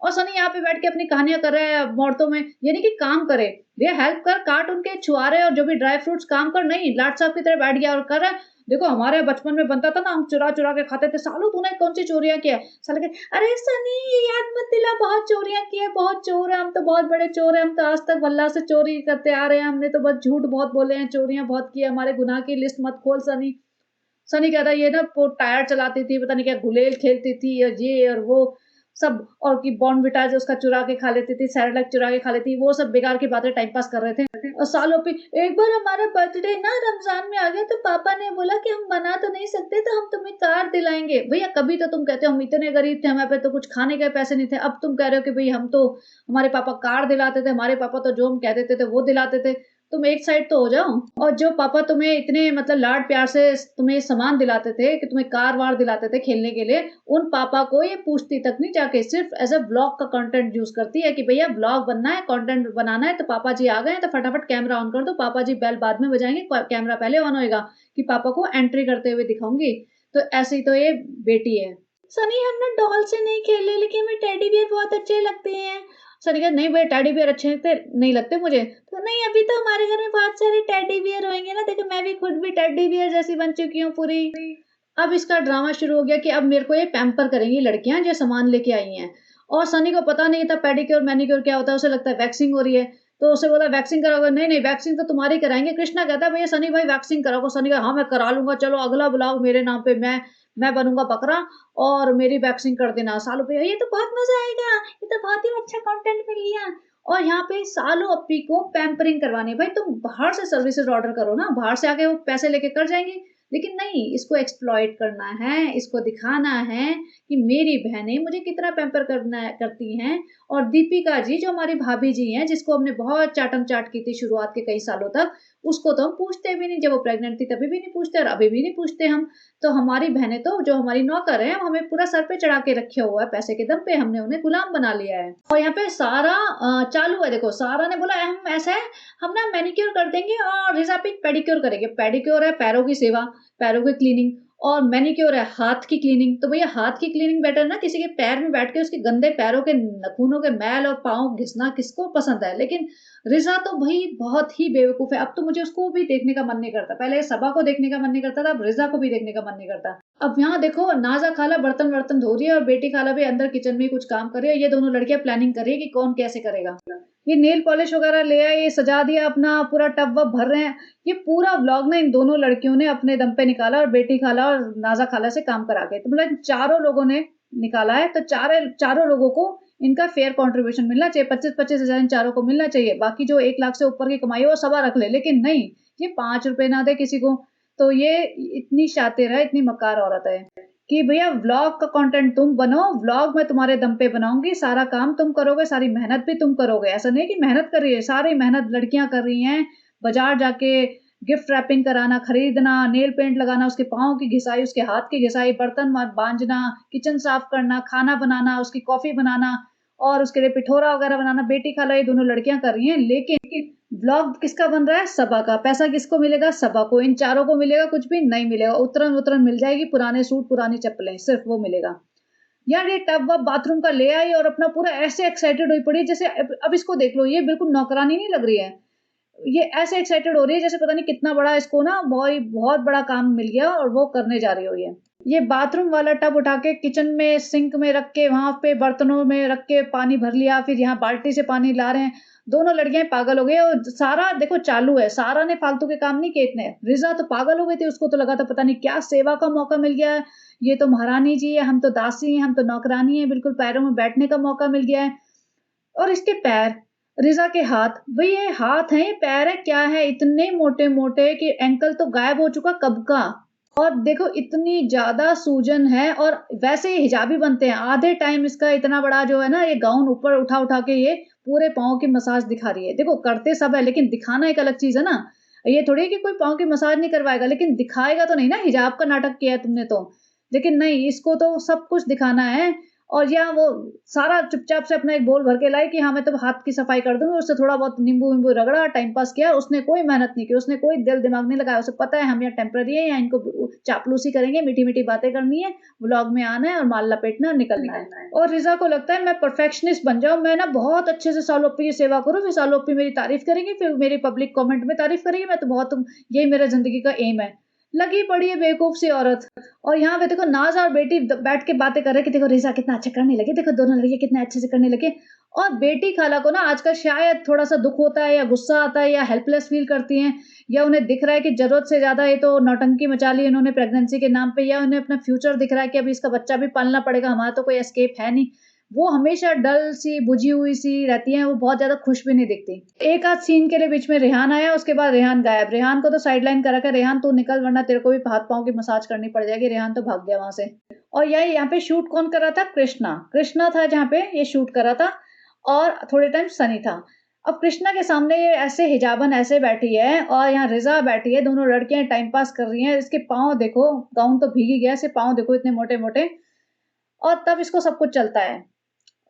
और सनी यहाँ पे बैठ के अपनी कहानियाँ कर रहा है औरतों में, ये नहीं कि काम करे, भैया हेल्प कर, काट उनके छुआरे और जो भी ड्राई फ्रूट्स काम कर, नहीं लाट साहब की तरह बैठ गया और कर रहा है। देखो हमारे बचपन में बनता था ना, हम चुरा-चुरा के खाते थे, सालू तूने कौन-सी चोरियाँ किया है? साले के अरे सनी ये याद मत दिला, बहुत चोरियाँ की है, बहुत चोर है, हम तो बहुत बड़े चोर हैं, हम तो आज तक अल्लाह से चोरी करते आ रहे हैं, हमने तो बस झूठ बहुत बोले हैं, चोरियाँ बहुत की है, हमारे गुनाह की लिस्ट मत खोल सनी। सनी कह रहा है ये ना वो टायर चलाती थी, पता नहीं क्या गुलेल खेलती थी और ये और वो सब, और कि बॉर्नविटा जो उसका चुरा के खा लेती थी, सेरेलैक चुरा के खा लेती, वो सब बेकार की बातें टाइम पास कर रहे थे। और सालों पे एक बार हमारा बर्थडे ना रमज़ान में आ गया तो पापा ने बोला कि हम मना तो नहीं सकते, तो हम तुम्हें कार दिलाएँगे। भैया कभी तो तुम कहते हो हम इतने गरीब थे, हमारे पे तो कुछ खाने के पैसे नहीं थे। अब तुम कह रहे हो कि भई हम तो हमारे पापा कार दिलाते थे, हमारे पापा तो जो हम कह देते थे वो दिलाते थे। तुम एक साइड तो हो जाओ। और जो पापा तुम्हें इतने मतलब लाड प्यार से तुम्हें सामान दिलाते थे कि तुम्हें कार-वार दिलाते थे खेलने के लिए, उन पापा को ये पूछती तक नहीं जाके सिर्फ़ एज़ अ व्लॉग का कंटेंट यूज़ करती है कि भैया व्लॉग बनना है, कंटेंट बनाना है तो पापा जी आ गए हैं तो फटाफट कैमरा ऑन कर दो, पापा जी बेल बाद में बजाएँगे, प कैमरा पहले ऑन होएगा कि पापा को एंट्री करते हुए दिखाऊँगी। तो ऐसे ही तो ये बेटी है। सनी हम ना डॉल से नहीं खेले लेकिन हमें टेडी बियर बहुत अच्छे लगते हैं। सनी कहा नहीं भैया टेडी बियर अच्छे लगते नहीं लगते मुझे। तो नहीं अभी तो हमारे घर में बहुत सारे टेडी बियर होंगे ना, देखो मैं भी खुद भी टेडी बियर जैसी बन चुकी हूँ पूरी। अब इसका ड्रामा शुरू हो गया कि अब मेरे को ये पैम्पर करेंगी लड़कियां जो सामान लेके आई हैं। और सनी को पता नहीं था पेडिक्योर मैनिक्योर क्या होता है, उसे लगता है वैक्सिंग हो रही है। तो उसे बोला वैक्सिंग कराओगे, नहीं नहीं वैक्सिंग तो तुम्हारी कराएंगे। कृष्णा कहता है भैया सनी भाई वैक्सिंग कराओ। सनी कहा हाँ मैं करा लूंगा, चलो अगला बुलाओ मेरे नाम पे, मैं बनूंगा बकरा और मेरी वैक्सिंग कर देना। सालू भैया ये तो बहुत मजा आएगा, ये तो बहुत ही अच्छा कंटेंट मिल गया। और यहाँ पे सालू अप्पी को पैम्परिंग करवानी, भाई तुम बाहर से सर्विसेज ऑर्डर करो ना, बाहर से आके वो पैसे लेके कर जाएंगे। लेकिन नहीं, इसको एक्सप्लॉइट करना है, इसको दिखाना है कि मेरी बहनें मुझे कितना पैम्पर करती हैं। और दीपिका जी जो हमारी भाभी जी हैं, जिसको हमने बहुत चाटम चाट की थी शुरुआत के कई सालों तक, उसको तो हम पूछते भी नहीं। जब वो प्रेग्नेंट थी तभी भी नहीं पूछते और अभी भी नहीं पूछते हम। तो हमारी बहनें तो जो हमारी नौकर है हमें पूरा सर पे चढ़ा के रखे हुआ है, पैसे के दम पे हमने उन्हें गुलाम बना लिया है। और यहाँ पे सारा चालू है, देखो सारा ने बोला हम ऐसा है, हम ना मैनिक्योर कर देंगे और रिजा पे पेडिक्योर करेंगे। पेडिक्योर है पैरों की सेवा, पैरों की क्लीनिंग, और मैनिक्योर है हाथ की क्लीनिंग। तो भैया हाथ की क्लीनिंग बेटर ना, किसी के पैर में बैठ के उसके गंदे पैरों के नखूनों के मैल और पाँव घिसना किसको पसंद है। लेकिन रिजा तो भाई बहुत ही बेवकूफ है। अब तो मुझे उसको भी देखने का मन नहीं करता, पहले सबा को देखने का मन नहीं करता था, अब रिजा को भी देखने का मन नहीं करता। अब यहाँ देखो नाजा खाला बर्तन वर्तन धो रही है और बेटी खाला भी अंदर किचन में कुछ काम कर रही है। ये दोनों लड़कियां प्लानिंग कर रही है कि कौन कैसे करेगा। ये नेल पॉलिश वगैरह ले आए, ये सजा दिया, अपना पूरा टब वब भर रहे हैं। ये पूरा व्लॉग ना इन दोनों लड़कियों ने अपने दम पे निकाला और बेटी खाला और नाजा खाला से काम करा के, तो मतलब चारों लोगों ने निकाला है। तो चारों लोगों को इनका फेयर कंट्रीब्यूशन मिलना चाहिए, 25-25 हजार इन चारों को मिलना चाहिए। बाकी जो 1 लाख से ऊपर की कमाई है वो सबा रख ले, लेकिन नहीं, ये 5 रुपए ना दे किसी को। तो ये इतनी शातिर है, इतनी मक्कार औरत है कि भैया व्लॉग का कंटेंट तुम बनो, व्लॉग मैं तुम्हारे दम पे बनाऊंगी, सारा काम तुम करोगे, सारी मेहनत भी तुम करोगे। ऐसा नहीं कि मेहनत कर रही है, सारी मेहनत लड़कियां कर रही हैं। बाजार जाके गिफ्ट रैपिंग कराना, खरीदना, नेल पेंट लगाना, उसके पाँव की घिसाई, उसके हाथ की घिसाई, बर्तन मांजना, किचन साफ करना, खाना बनाना, उसकी कॉफी बनाना और उसके लिए पिठोरा वगैरह बनाना, बेटी खाला ये दोनों लड़कियां कर रही हैं। लेकिन ब्लॉग किसका बन रहा है? सबा का। पैसा किसको मिलेगा? सबा को। इन चारों को मिलेगा कुछ भी नहीं मिलेगा, उतरन उतरन मिल जाएगी, पुराने सूट पुरानी चप्पलें, सिर्फ वो मिलेगा। यार ये टब वब बाथरूम का ले आई और अपना पूरा ऐसे एक्साइटेड हुई पड़ी जैसे अब इसको देख लो, ये बिल्कुल नौकरानी नहीं लग रही है। ये ऐसे एक्साइटेड हो रही है जैसे पता नहीं कितना बड़ा इसको ना बहुत बड़ा काम मिल गया और वो करने जा रही हो। ये बाथरूम वाला टब उठा के किचन में सिंक में रख के वहां पे बर्तनों में रख के पानी भर लिया, फिर यहाँ बाल्टी से पानी ला रहे हैं। दोनों लड़कियां पागल हो गई और सारा देखो चालू है, सारा ने फालतू के काम नहीं किए इतने। रिजा तो पागल हो गई थी, उसको तो लगा था पता नहीं क्या सेवा का मौका मिल गया है, ये तो महारानी जी है, हम तो दासी हैं, हम तो नौकरानी है, बिल्कुल पैरों में बैठने का मौका मिल गया है। और इसके पैर, रिजा के हाथ, भाई ये हाथ है ये पैर है क्या है, इतने मोटे मोटे कि एंकल तो गायब हो चुका कब का। और देखो इतनी ज्यादा सूजन है और वैसे ही हिजाबी बनते हैं, आधे टाइम इसका इतना बड़ा जो है ना ये गाउन ऊपर उठा उठा के ये पूरे पाँव की मसाज दिखा रही है। देखो करते सब है लेकिन दिखाना एक अलग चीज है ना। ये थोड़ी है कि कोई पाँव की मसाज नहीं करवाएगा लेकिन दिखाएगा तो नहीं ना, हिजाब का नाटक किया है तुमने तो। लेकिन नहीं, इसको तो सब कुछ दिखाना है। और यहाँ वो सारा चुपचाप से अपना एक बोल भर के लाई कि हाँ मैं तो हाथ की सफाई कर दूंगी, उससे थोड़ा बहुत नींबू वींबू रगड़ा, टाइम पास किया। उसने कोई मेहनत नहीं की, उसने कोई दिल दिमाग नहीं लगाया। उसे पता है हम यहाँ टेम्पररी है, यहाँ इनको चापलूसी करेंगे, मीठी मीठी बातें करनी है, व्लॉग में आना है और माल लपेटना और निकलना है। और रिजा को लगता है मैं परफेक्शनिस्ट बन जाऊं, मैं ना बहुत अच्छे से सालोपी की सेवा करूँ, फिर सालोपी मेरी तारीफ करेंगे, फिर मेरी पब्लिक कॉमेंट में तारीफ करेगी, मैं तो बहुत, यही मेरा जिंदगी का एम है। लगी पड़ी है बेवकूफ सी औरत। और यहाँ पे देखो नाज़ और बेटी बैठ के बातें कर रहे हैं कि देखो रिजा कितना अच्छा करने लगी, देखो दोनों लड़कियां कितने अच्छे से करने लगे। और बेटी खाला को ना आजकल शायद थोड़ा सा दुख होता है या गुस्सा आता है या हेल्पलेस फील करती हैं, या उन्हें दिख रहा है कि जरूरत से ज्यादा ये तो नौटंकी मचा ली इन्होंने प्रेगनेंसी के नाम पे, या उन्हें अपना फ्यूचर दिख रहा है कि अभी इसका बच्चा भी पालना पड़ेगा, हमारा तो कोई एस्केप है नहीं। वो हमेशा डल सी बुझी हुई सी रहती हैं, वो बहुत ज्यादा खुश भी नहीं दिखती। एक आध सीन के लिए बीच में रेहान आया, उसके बाद रेहान गायब। रेहान को तो साइडलाइन करा कर, रेहान तू निकल वरना तेरे को भी हाथ पांव की मसाज करनी पड़ जाएगी। रेहान तो भाग गया वहां से। और यही यहाँ पे शूट कौन कर रहा था? कृष्णा। कृष्णा था जहाँ पे ये शूट कर रहा था और थोड़े टाइम सनी था। अब कृष्णा के सामने ये ऐसे हिजाबन ऐसे बैठी है और यहाँ रिज़ा बैठी है, दोनों लड़कियाँ टाइम पास कर रही हैं। इसके पाँव देखो, गाउन तो भीग ही गया, इसके पाँव देखो इतने मोटे-मोटे और तब इसको सब कुछ चलता है।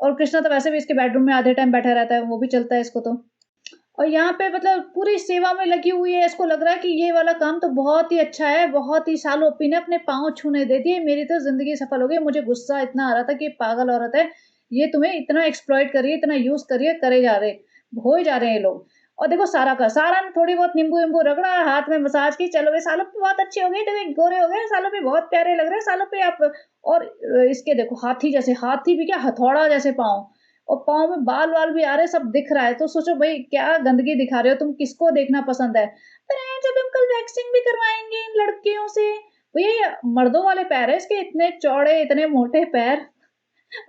और कृष्णा तो वैसे भी इसके बेडरूम में आधे टाइम बैठा रहता है, वो भी चलता है इसको तो। और यहाँ पे मतलब पूरी सेवा में लगी हुई है, इसको लग रहा है कि ये वाला काम तो बहुत ही अच्छा है, बहुत ही सालों ओप्पी ने अपने पाँव छूने दे दिए, मेरी तो ज़िंदगी सफल हो गई। मुझे गुस्सा इतना आ रहा था कि ये पागल औरत है, ये तुम्हें इतना एक्सप्लॉइट कर रही है, इतना यूज़ कर रही है, करे जा रहे, हो ही जा रहे हैं ये लोग। और देखो सारा ने थोड़ी बहुत नींबू-वींबू रगड़ा, हाथ में मसाज की, चलो भई सालों पे बहुत अच्छे हो गए, देखो गोरे हो गए, सालों पे बहुत प्यारे लग रहे हैं, सालों पे आप और इसके देखो हाथी जैसे, हाथी भी क्या हथौड़ा जैसे पाँव। और पाँव में बाल-वाल भी आ रहे हैं, सब दिख रहा है, तो सोचो भई क्या गंदगी दिखा रहे हो तुम, किसको देखना पसंद है? फ्रेंड्स अभी हम कल वैक्सिंग भी करवाएँगे इन लड़कियों से। भैया ये मर्दों वाले पैर हैं इसके, इतने चौड़े, इतने मोटे पैर।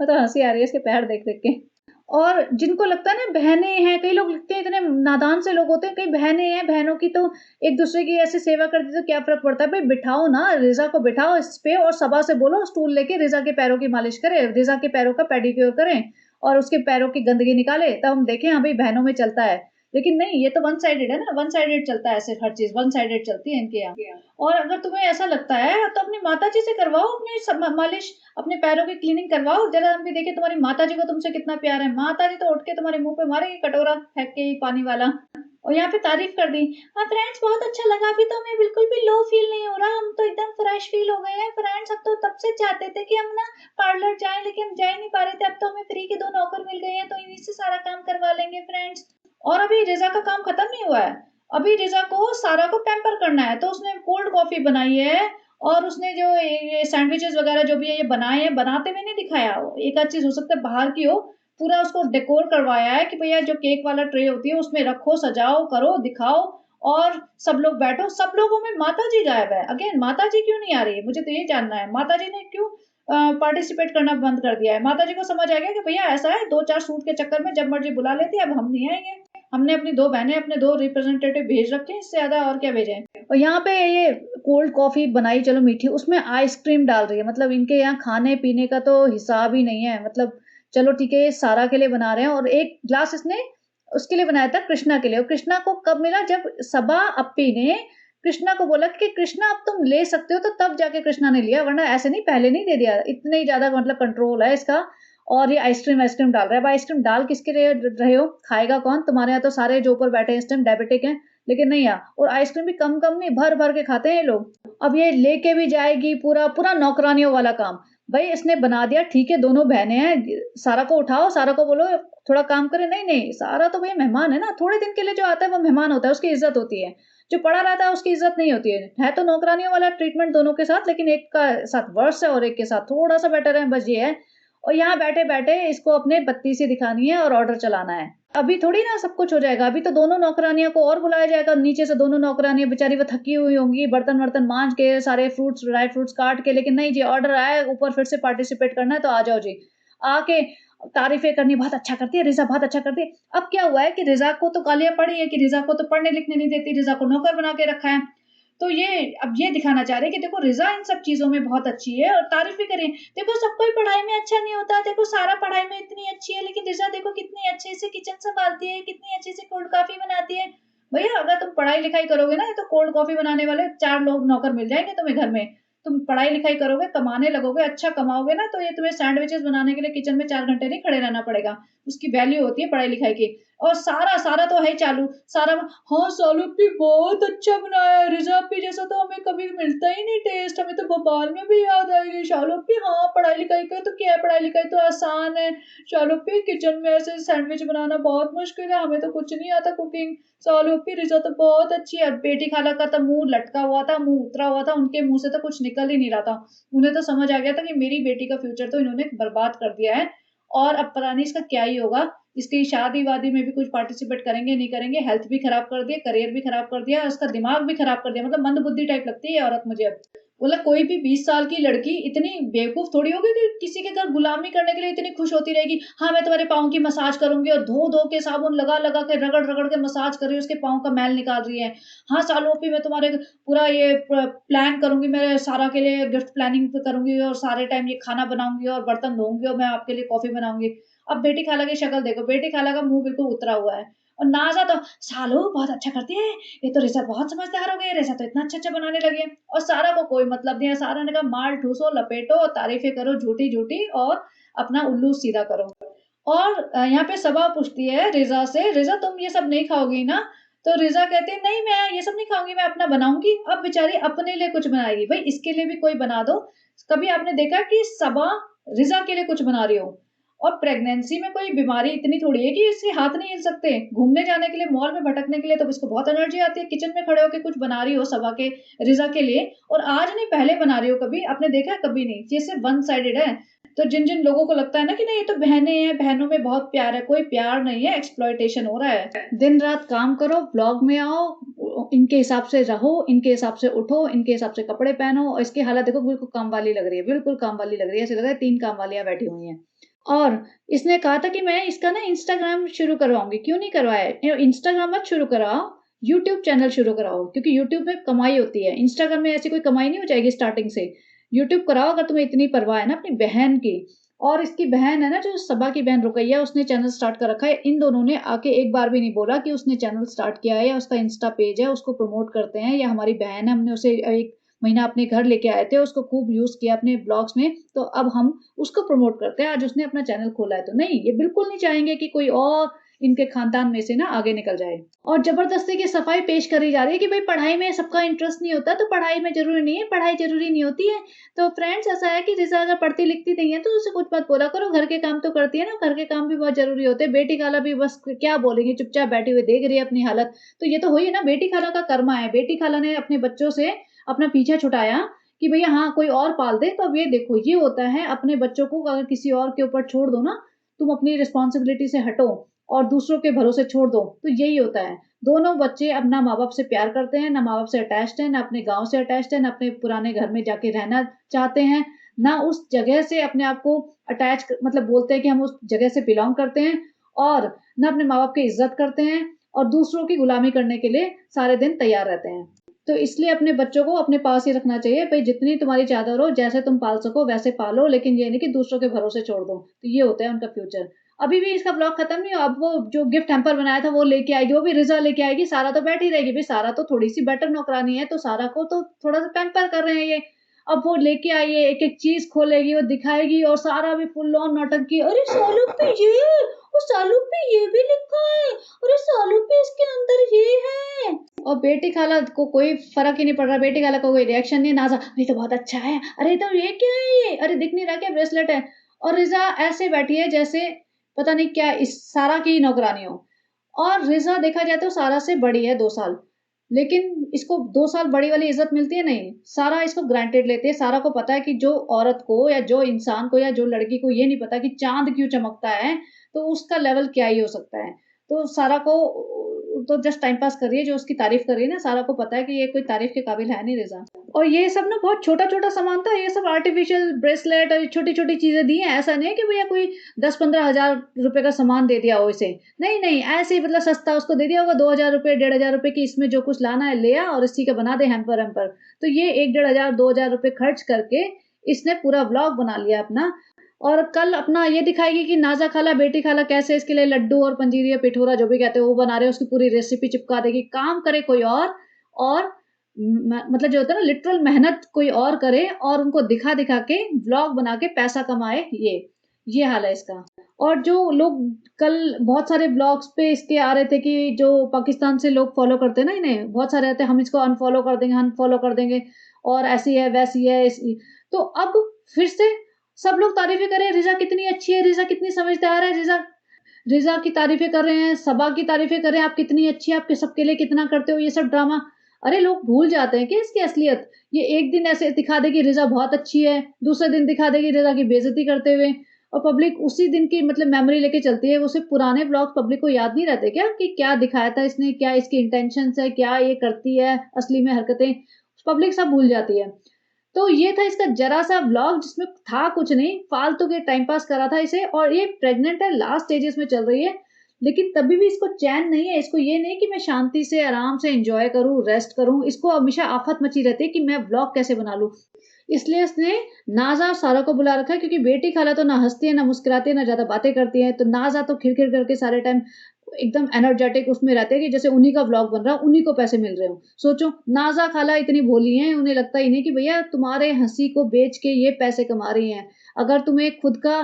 मतलब हँसी आ रही है इसके पैर देख-देख के। और जिनको लगता है ना बहनें हैं, कई लोग लगते हैं इतने नादान से लोग होते हैं, कई बहनें हैं, बहनों की तो एक-दूसरे की ऐसे सेवा करती तो क्या फ़र्क पड़ता है? भई बिठाओ ना, रिज़ा को बिठाओ इस पे और सबा से बोलो स्टूल लेके रिज़ा के पैरों की मालिश करे, रिज़ा के पैरों का पेडिक्योर करें और उसके पैरों की गंदगी निकाले, तब हम देखें हाँ भई बहनों में चलता है। लेकिन नहीं, ये तो वन साइडेड है ना, वन साइडेड चलता है सिर्फ़ हर चीज़, वन साइडेड चलती है इनके यहाँ। और अगर तुम्हें ऐसा लगता है तो अपनी माताजी से करवाओ अपनी मालिश, अपने पैरों की क्लीनिंग करवाओ, ज़रा हम भी देखें तुम्हारी माताजी को तुमसे कितना प्यार है। माताजी तो उठ के तुम्हारे मुँह पे मारेगी कटोरा फेंक के ही पानी वाला। और यहाँ पे तारीफ़ कर दी। हाँ फ्रेंड्स बहुत अच्छा लगा, अभी तो हमें बिल्कुल भी लो फ़ील नहीं हो रहा, हम तो एकदम फ्रेश फ़ील हो गए हैं। फ्रेंड्स हम तो तब से चाहते थे कि हम ना पार्लर जाएँ लेकिन हम जा ही नहीं पा रहे थे, अब तो हमें फ्री के 2 नौकर मिल गए हैं तो इन्हीं से सारा काम करवा लेंगे फ्रेंड्स। और अभी रिज़ा का काम खत्म नहीं हुआ है। अभी रिज़ा को सारा को पैम्पर करना है, तो उसने कोल्ड कॉफ़ी बनाई है और उसने जो ये सैंडविचेज़ वग़ैरह जो भी है ये बनाए हैं, बनाते हुए नहीं दिखाया। एक आध चीज़ हो सकता है बाहर की हो, पूरा उसको डेकोर करवाया है कि भैया जो केक वाला ट्रे होती है उसमें रखो, सजाओ, करो, दिखाओ और सब लोग बैठो। सब लोगों में माताजी गायब है। अगेन माताजी क्यों नहीं आ रही है? मुझे तो ये जानना है। माताजी ने क्यों पार्टिसिपेट करना बंद कर दिया है? माताजी को समझ आ गया कि भैया ऐसा है 2-4 सूट के चक्कर में जब मर्ज़ी बुला लेती है, अब हम नहीं आएँगे। हमने अपनी 2 बहनें, अपने 2 रिप्रेजेंटेटिव भेज रखे हैं, इससे ज़्यादा और क्या भेजें? और यहाँ पे ये कोल्ड कॉफ़ी बनाई चलो मीठी, उसमें आइसक्रीम डाल रही है। मतलब इनके यहाँ खाने-पीने का तो हिसाब ही नहीं है। मतलब चलो ठीक है, ये सारा के लिए बना रहे हैं और एक ग्लास इसने उसके लिए बनाया था कृष्णा के लिए और कृष्णा को कब मिला जब सबा अप्पी ने कृष्णा को बोला कि कृष्णा अब तुम ले सकते हो, तो तब जाके कृष्णा ने लिया, वरना ऐसे नहीं पहले नहीं दे दिया। इतने ही ज़्यादा मतलब कंट्रोल है इसका। और ये आइसक्रीम वाइसक्रीम डाल रहा है। अब आइसक्रीम डाल किसके रहे हो? खाएगा कौन? तुम्हारे यहाँ तो सारे जो ऊपर बैठे हैं इस टाइम डायबिटिक हैं, लेकिन नहीं यहाँ और आइसक्रीम भी कम-कम नहीं, भर-भर के खाते हैं ये लोग। अब ये लेके भी जाएगी पूरा, पूरा नौकरानियों वाला काम। भई इसने बना दिया ठीक है, दोनों बहनें हैं, सारा को उठाओ, सारा को बोलो थोड़ा काम करे। नहीं, नहीं, सारा तो भई मेहमान है ना, थोड़े दिन के लिए जो आता है वो मेहमान होता है, उसकी इज़्ज़त होती है। जो पड़ा रहता है उसकी इज़्ज़त नहीं होती है। है तो नौकरानियों वाला ट्रीटमेंट दोनों के साथ, लेकिन एक का साथ वर्se है और एक के साथ थोड़ा-सा बेटर है, बस ये है। और यहाँ बैठे-बैठे इसको अपने बत्तीसी दिखानी है और ऑर्डर चलाना है। अभी थोड़ी ना सब कुछ हो जाएगा, अभी तो दोनों नौकरानियों को और बुलाया जाएगा, नीचे से दोनों नौकरानियाँ बेचारी वो थकी हुई होंगी, बर्तन-वर्तन माँज के, सारे फ्रूट्स, ड्राई फ्रूट्स काट के, लेकिन नहीं जी ऑर्डर आया है, ऊपर फिर से पार्टिसिपेट करना है तो आ जाओ जी। आके तारीफ़ें करनी, बहुत अच्छा करती है रिज़ा, बहुत अच्छा करती है। अब क्या हुआ है कि रिज़ा को तो गालियाँ पड़ी है कि रिज़ा को तो पढ़ने-लिखने नहीं देती, रिज़ा को नौकर बना के रखा है। तो ये अब ये दिखाना चाह रहे हैं कि देखो रिज़ा इन सब चीज़ों में बहुत अच्छी है और तारीफ़ भी करें। देखो सब कोई पढ़ाई में अच्छा नहीं होता, देखो सारा पढ़ाई में इतनी अच्छी है, लेकिन रिज़ा देखो कितनी अच्छे से किचन सँभालती है, कितनी अच्छे से कोल्ड कॉफ़ी बनाती है। भैया अगर तुम पढ़ाई-लिखाई करोगे ना, तो कोल्ड कॉफ़ी बनाने वाले 4 लोग नौकर मिल जाएँगे तुम्हें घर में। तुम पढ़ाई-लिखाई करोगे, कमाने लगोगे, अच्छा कमाओगे ना, तो ये तुम्हें सैंडविचेज़ बनाने के लिए किचन में 4 घंटे नहीं खड़े रहना पड़ेगा। उसकी वैल्यू होती है पढ़ाई-लिखाई की। और सारा तो है ही चालू। सारा हाँ, सालू भी बहुत अच्छा बनाया है, रिज़ा अपी जैसा तो हमें कभी मिलता ही नहीं टेस्ट, हमें तो भोपाल में भी याद आएगी। शालू अपी हाँ, पढ़ाई-लिखाई का तो क्या है, पढ़ाई-लिखाई तो आसान है। शालू अपी किचन में ऐसे सैंडविच बनाना बहुत मुश्किल है, हमें तो कुछ नहीं आता कुकिंग। शालू अपी रिज़ा तो बहुत अच्छी है। बेटी खाला का तो मुँह लटका हुआ था, मुँह उतरा हुआ था, उनके मुँह से तो कुछ निकल ही नहीं रहा था। उन्हें तो समझ आ गया था कि मेरी बेटी का फ्यूचर तो इन्होंने बर्बाद कर दिया है और अब पता नहीं इसका क्या ही होगा। इसकी शादी-वादी में भी कुछ पार्टिसिपेट करेंगे, नहीं करेंगे, हेल्थ भी खराब कर दिया, करियर भी खराब कर दिया, उसका दिमाग भी खराब कर दिया, मतलब मंदबुद्धि टाइप लगती है ये औरत मुझे अब। बोला कोई भी 20 साल की लड़की इतनी बेवकूफ़ थोड़ी होगी कि किसी के घर गुलामी करने के लिए इतनी खुश होती रहेगी। हाँ, मैं तुम्हारे पाँव की मसाज करूँगी और धो-धो के साबुन लगा-लगा के, रगड़-रगड़ के मसाज कर रही है, उसके पाँव का मैल निकाल रही है। हाँ, सालों-पी मैं तुम्हारे पूरा ये प्लान करूँगी, मैं सारा के लिए गिफ्ट प्लानिंग करूँगी और सारे टाइम ये खाना बनाऊँगी और बर्तन धोऊँगी और मैं आपके लिए कॉफ़ी बनाऊँगी। अब बेटी खाला की शक्ल देखो, बेटी खाला का मुँह बिल्कुल उतरा हुआ है। और नाज़ा तो सालू बहुत अच्छा करती है, ये तो रिज़ा बहुत समझदार हो गई है, रिज़ा तो इतना अच्छा-अच्छा बनाने लगी है। और सारा को कोई मतलब नहीं है, सारा ने कहा माल ठूसो, लपेटो, तारीफ़ें करो झूठी-झूठी और अपना उल्लू सीधा करो। और यहाँ पे सबा पूछती है रिज़ा से, "रिज़ा तुम ये सब नहीं खाओगी ना?" तो रिज़ा कहती है, "नहीं मैं ये सब नहीं खाऊँगी, मैं अपना बनाऊँगी।" अब बेचारी अपने लिए कुछ बनाएगी, भई इसके लिए भी कोई बना दो। कभी आपने देखा कि सबा रिज़ा के लिए कुछ बना रही हो? और प्रेगनेंसी में कोई बीमारी इतनी थोड़ी है कि इसके हाथ नहीं हिल सकते। घूमने जाने के लिए, मॉल में भटकने के लिए तो इसको बहुत एनर्जी आती है, किचन में खड़े होके कुछ बना रही हो सबा के रिज़ा के लिए और आज नहीं पहले बना रही हो कभी, आपने देखा है? कभी नहीं। ये सिर्फ़ वन साइडेड है। तो जिन-जिन लोगों को लगता है ना कि नहीं ये तो बहनें हैं, बहनों में बहुत प्यार है, कोई प्यार नहीं है, एक्सप्लॉइटेशन हो रहा है। दिन-रात काम करो, ब्लॉग में आओ, इनके हिसाब से रहो, इनके हिसाब से उठो, इनके हिसाब से कपड़े पहनो और इसकी हालत देखो बिल्कुल काम वाली लग रही है, बिल्कुल काम वाली लग रही है, ऐसे लग रहा है 3 काम वालियाँ बैठी हुई हैं। और इसने कहा था कि मैं इसका ना इंस्टाग्राम शुरू करवाऊँगी, क्यों नहीं करवाया? इंस्टाग्राम मत शुरू कराओ, यूट्यूब चैनल शुरू कराओ क्योंकि यूट्यूब में कमाई होती है। इंस्टाग्राम में ऐसी कोई कमाई नहीं हो जाएगी स्टार्टिंग से। यूट्यूब कराओ अगर तुम्हें इतनी परवाह है ना अपनी बहन की। और इसकी बहन है ना जो सबा की बहन रुकैया उसने चैनल स्टार्ट कर रखा है। इन दोनों ने आके एक बार भी नहीं बोला कि उसने चैनल स्टार्ट किया है या उसका इंस्टा पेज है, उसको प्रमोट करते हैं या हमारी बहन है, हमने उसे 1 महीना अपने घर लेके आए थे, उसको खूब यूज़ किया अपने ब्लॉग्स में, तो अब हम उसको प्रमोट करते हैं। आज उसने अपना चैनल खोला है तो नहीं, ये बिल्कुल नहीं चाहेंगे कि कोई और इनके खानदान में से ना आगे निकल जाए। और ज़बरदस्ती की सफाई पेश करी जा रही है कि भई पढ़ाई में सबका इंटरेस्ट नहीं होता, तो पढ़ाई में ज़रूरी नहीं है, पढ़ाई ज़रूरी नहीं होती है। तो फ्रेंड्स ऐसा है कि रिज़ा अगर पढ़ती-लिखती नहीं है तो उसे कुछ मत बोला करो, घर के काम तो करती है ना, घर के काम भी बहुत ज़रूरी होते हैं। बेटी खाला भी बस क्या बोलेंगी, चुपचाप बैठी हुई देख रही है अपनी हालत। तो ये तो हुई है ना बेटी खाला का कर्मा है, बेटी खाला ने अपने बच्चों से अपना पीछा छुड़ाया कि भैया हाँ, कोई और पाल दे। तो अब ये देखो ये होता है अपने बच्चों को अगर किसी और के ऊपर छोड़ दो ना, तुम अपनी रिस्पॉन्सिबिलिटी से हटो और दूसरों के भरोसे छोड़ दो, तो यही होता है। दोनों बच्चे अब ना माँ-बाप से प्यार करते हैं, ना माँ-बाप से अटैच्ड हैं, ना अपने गाँव से अटैच्ड हैं, ना अपने पुराने घर में जाके रहना चाहते हैं, ना उस जगह से अपने आप को अटैच मतलब बोलते हैं कि हम उस जगह से बिलॉन्ग करते हैं और ना अपने माँ-बाप की इज़्ज़त करते हैं और दूसरों की गुलामी करने के लिए सारे दिन तैयार रहते हैं। तो इसलिए अपने बच्चों को अपने पास ही रखना चाहिए। भई जितनी तुम्हारी चादर हो, जैसे तुम पाल सको वैसे पालो, लेकिन ये नहीं कि दूसरों के भरोसे छोड़ दो। तो ये होता है उनका फ्यूचर। अभी भी इसका ब्लॉग खत्म नहीं हुआ, अब वो जो गिफ्ट हैम्पर बनाया था वो लेके आएगी, वो भी रिज़ा लेके आएगी, सारा तो बैठी रहेगी। भई सारा तो थोड़ी-सी बेटर नौकरानी है, तो सारा को तो थोड़ा-सा पैम्पर कर रहे हैं ये। अब वो लेके आई है, एक-एक चीज़ खोलेगी, वो दिखाएगी और सारा भी फुल ऑन नौटंकी, "अरे सालू पे ये, ओ सालू पे ये भी लिखा है, अरे सालू पे इसके अंदर ये है।" और बेटी खाला को कोई फ़र्क ही नहीं पड़ रहा, बेटी खाला को कोई रिएक्शन नहीं, नाज़ा, "ये तो बहुत अच्छा है, अरे तो ये क्या है ये? अरे दिख नहीं रहा क्या ब्रेसलेट है?" और रिज़ा ऐसे बैठी है जैसे पता नहीं क्या इस सारा की नौकरानी हो। और रिज़ा देखा जाए तो सारा से बड़ी है 2 साल, लेकिन इसको 2 साल बड़ी वाली इज़्ज़त मिलती है नहीं, सारा इसको ग्रांटेड लेती है। सारा को पता है कि जो औरत को या जो इंसान को या जो लड़की को ये नहीं पता कि चाँद क्यों चमकता है, तो उसका लेवल क्या ही हो सकता है। तो सारा को तो जस्ट टाइम पास कर रही है, जो उसकी तारीफ़ कर रही है ना, सारा को पता है कि ये कोई तारीफ़ के काबिल है नहीं रिज़ा। और ये सब ना बहुत छोटा-छोटा सामान था, ये सब आर्टिफ़िशियल ब्रेसलेट और छोटी-छोटी चीज़ें दी हैं, ऐसा नहीं है कि भैया कोई 10-15 हज़ार रुपए का सामान दे दिया हो इसे। नहीं, नहीं, ऐसे ही मतलब सस्ता उसको दे दिया होगा 2000 रुपए, 1500 रुपए की इसमें जो कुछ लाना है ले आ और इसी का बना दे हैम्पर-वैम्पर। तो ये 1 डेढ़ हज़ार 2000 रुपए खर्च करके इसने पूरा व्लॉग बना लिया अपना और कल अपना ये दिखाएगी कि नाज़ा खाला, बेटी खाला कैसे इसके लिए लड्डू और पंजीरी या पिठोरा जो भी कहते हैं वो बना रहे हैं, उसकी पूरी रेसिपी चिपका देगी। काम करे कोई और मतलब जो होता है ना लिटरल मेहनत कोई और करे और उनको दिखा-दिखा के व्लॉग बना के पैसा कमाए ये हाल है इसका। और जो लोग कल बहुत सारे ब्लॉग्स पे इसके आ रहे थे कि जो पाकिस्तान से लोग फ़ॉलो करते हैं ना इन्हें, बहुत सारे आते हैं हम इसको अनफ़ॉलो कर देंगे और ऐसी है, वैसी है, ऐसी तो अब फिर से सब लोग तारीफ़ें कर रहे हैं, रिज़ा कितनी अच्छी है, रिज़ा कितनी समझदार है, रिज़ा रिज़ा की तारीफ़ें कर रहे हैं, सबा की तारीफ़ें कर रहे हैं, आप कितनी अच्छी हैं, आप सबके लिए कितना करते हो, ये सब ड्रामा। अरे लोग भूल जाते हैं क्या इसकी असलियत? ये एक दिन ऐसे दिखा देगी रिज़ा बहुत अच्छी है, दूसरे दिन दिखा देगी रिज़ा की बेइज़्ज़ती करते हुए और पब्लिक उसी दिन की मतलब मेमोरी लेके चलती है। वो सिर्फ़ पुराने व्लॉग्स पब्लिक को याद नहीं रहते क्या कि क्या दिखाया था इसने, क्या इसकी इंटेंशन्स है, क्या ये करती है असली में हरकतें, पब्लिक सब भूल जाती है। तो ये था इसका ज़रा-सा व्लॉग जिसमें था कुछ नहीं, फालतू के टाइम पास करा था इसे और ये प्रेग्नेंट है, लास्ट स्टेजेस में चल रही है, लेकिन तभी भी इसको चैन नहीं है, इसको ये नहीं कि मैं शांति से, आराम से एन्जॉय करूँ, रेस्ट करूँ, इसको हमेशा आफ़त मची रहती है कि मैं व्लॉग कैसे बना लूँ। इसलिए उसने नाज़ा और सारा को बुला रखा है क्योंकि बेटी खाला तो ना हँसती है, ना मुस्कुराती है, ना ज़्यादा बातें करती है, तो नाज़ा तो खिर-खिर करके सारे टाइम एकदम एनर्जेटिक उसमें रहते हैं कि जैसे उन्हीं का व्लॉग बन रहा है, उन्हीं को पैसे मिल रहे हो। सोचो नाज़ा खाला इतनी भोली हैं, उन्हें लगता ही नहीं कि भैया तुम्हारे हँसी को बेच के ये पैसे कमा रही हैं। अगर तुम्हें खुद का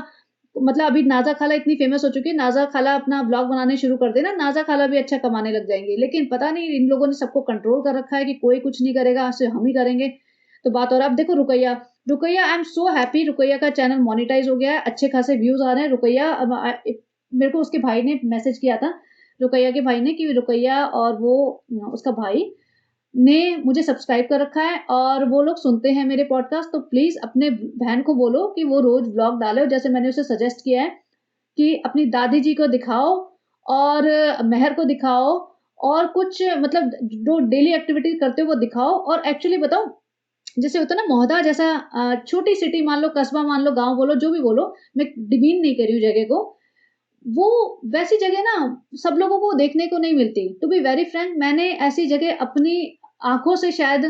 मतलब अभी नाज़ा खाला इतनी फेमस हो चुकी है, नाज़ा खाला अपना व्लॉग बनाने शुरू कर देना, नाज़ा खाला भी अच्छा कमाने लग जाएँगी। लेकिन पता नहीं इन लोगों ने सबको कंट्रोल कर रखा है कि कोई कुछ नहीं करेगा, सिर्फ़ हम ही करेंगे। तो बात और अब देखो Ruqaiya, Ruqaiya I am so happy Ruqaiya का चैनल मोनेटाइज़ हो गया है, अच्छे खासे व्यूज़ आ रहे हैं। रुकैया अब मेरे को उसके भाई ने मैसेज किया था, रुकैया के भाई ने कि रुकैया और वो उसका भाई ने मुझे सब्सक्राइब कर रखा है और वो लोग सुनते हैं मेरे पॉडकास्ट, तो प्लीज़ अपने बहन को बोलो कि वो रोज़ व्लॉग डाले। जैसे मैंने उसे सजेस्ट किया है कि अपनी दादी जी को दिखाओ और मेहर को दिखाओ और कुछ मतलब जो डेली एक्टिविटी करते हो वो दिखाओ। और एक्चुअली बताऊँ, जैसे होता है ना मोहदा जैसा छोटी सिटी मान लो, कस्बा मान लो, गाँव बोलो, जो भी बोलो, मैं डिमीन नहीं कर रही हूँ जगह को। वो वैसी जगह ना सब लोगों को देखने को नहीं मिलती। टू बी वेरी फ्रैंक, मैंने ऐसी जगह अपनी आँखों से शायद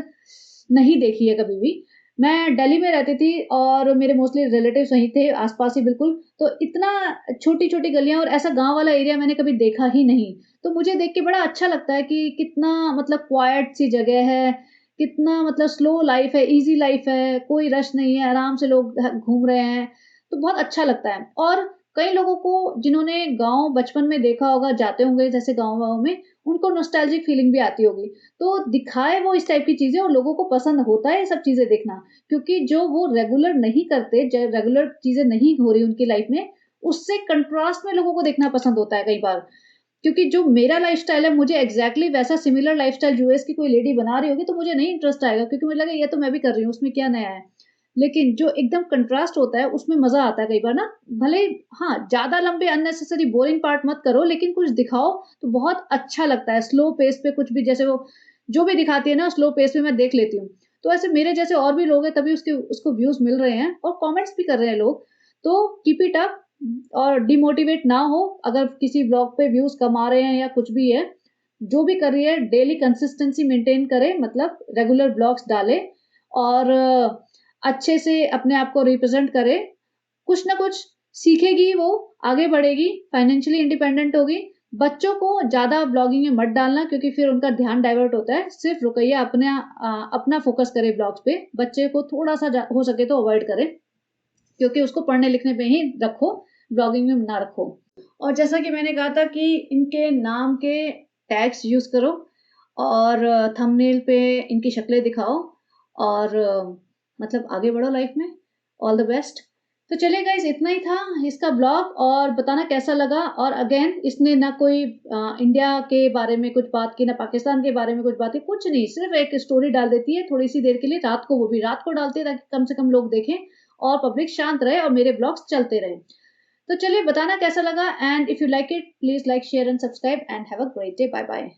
नहीं देखी है कभी भी। मैं दिल्ली में रहती थी और मेरे मोस्टली रिलेटिव्स वहीं थे, आस-पास ही बिल्कुल। तो इतना छोटी-छोटी गलियाँ और ऐसा गाँव वाला एरिया मैंने कभी देखा ही नहीं। तो मुझे देख के बड़ा अच्छा लगता है कि कितना मतलब क्वाइट सी जगह है, कितना मतलब स्लो लाइफ़ है, ईज़ी लाइफ़ है, कोई रश नहीं है, आराम से लोग घूम रहे हैं। तो बहुत अच्छा लगता है। और कई लोगों को जिन्होंने गाँव बचपन में देखा होगा, जाते होंगे जैसे गाँव-वाँव में, उनको नॉस्टैल्जिक फीलिंग भी आती होगी। तो दिखाए वो इस टाइप की चीज़ें और लोगों को पसंद होता है ये सब चीज़ें देखना, क्योंकि जो वो रेगुलर नहीं करते, ज रेगुलर चीज़ें नहीं हो रही उनकी लाइफ़ में, उससे कंट्रास्ट में लोगों को देखना पसंद होता है कई बार। क्योंकि जो मेरा लाइफ़स्टाइल है, मुझे एग्ज़ैक्टली वैसा सिमिलर लाइफ़स्टाइल यूएस की कोई लेडी बना रही होगी, तो मुझे नहीं इंटरेस्ट आएगा क्योंकि मुझे लगेगा ये तो मैं भी कर रही हूँ, उसमें क्या नया है। लेकिन जो एकदम कंट्रास्ट होता है, उसमें मज़ा आता है कई बार ना। भले ही हाँ, ज़्यादा लंबे अननेसेसरी बोरिंग पार्ट मत करो, लेकिन कुछ दिखाओ तो बहुत अच्छा लगता है। स्लो पेस पे कुछ भी जैसे वो जो भी दिखाती है ना स्लो पेस पे मैं देख लेती हूँ। तो ऐसे मेरे जैसे और भी लोग हैं तभी उसके उसको व्यूज़ मिल रहे हैं और कमेंट्स भी कर रहे हैं लोग। तो कीप इट अप और डिमोटिवेट ना हो। अगर किसी ब्लॉग पे व्यूज़ कम आ रहे हैं या कुछ भी है, जो भी कर रही है डेली कंसिस्टेंसी मेंटेन करे, मतलब रेगुलर ब्लॉग्स डाले और अच्छे से अपने आप को रिप्रेज़ेंट करे। कुछ ना कुछ सीखेगी वो, आगे बढ़ेगी, फाइनेंशियली इंडिपेंडेंट होगी। बच्चों को ज़्यादा ब्लॉगिंग में मत डालना क्योंकि फिर उनका ध्यान डाइवर्ट होता है। सिर्फ़ रुकैया अपना फ़ोकस करे ब्लॉग्स पे। बच्चे को थोड़ा-सा हो सके तो अवॉइड करें क्योंकि उसको पढ़ने-लिखने पे ही रखो, ब्लॉगिंग में ना रखो। और जैसा कि मैंने कहा था कि इनके नाम के टैग्स यूज़ करो और थंबनेल पे इनकी शक्लें दिखाओ और मतलब आगे बढ़ो लाइफ़ में। All the best. तो चलिए गाइज़ इतना ही था इसका ब्लॉग और बताना कैसा लगा। और अगेन इसने ना कोई इंडिया के बारे में कुछ बात की, ना पाकिस्तान के बारे में कुछ बात की, कुछ नहीं। सिर्फ़ एक स्टोरी डाल देती है थोड़ी-सी देर के लिए, रात को, वो भी रात को डालती है ताकि कम से कम लोग देखें और पब्लिक शांत रहे और मेरे ब्लॉग्स चलते रहें। तो चलिए बताना कैसा लगा and if you like it please like, share and subscribe and have a great day. Bye bye.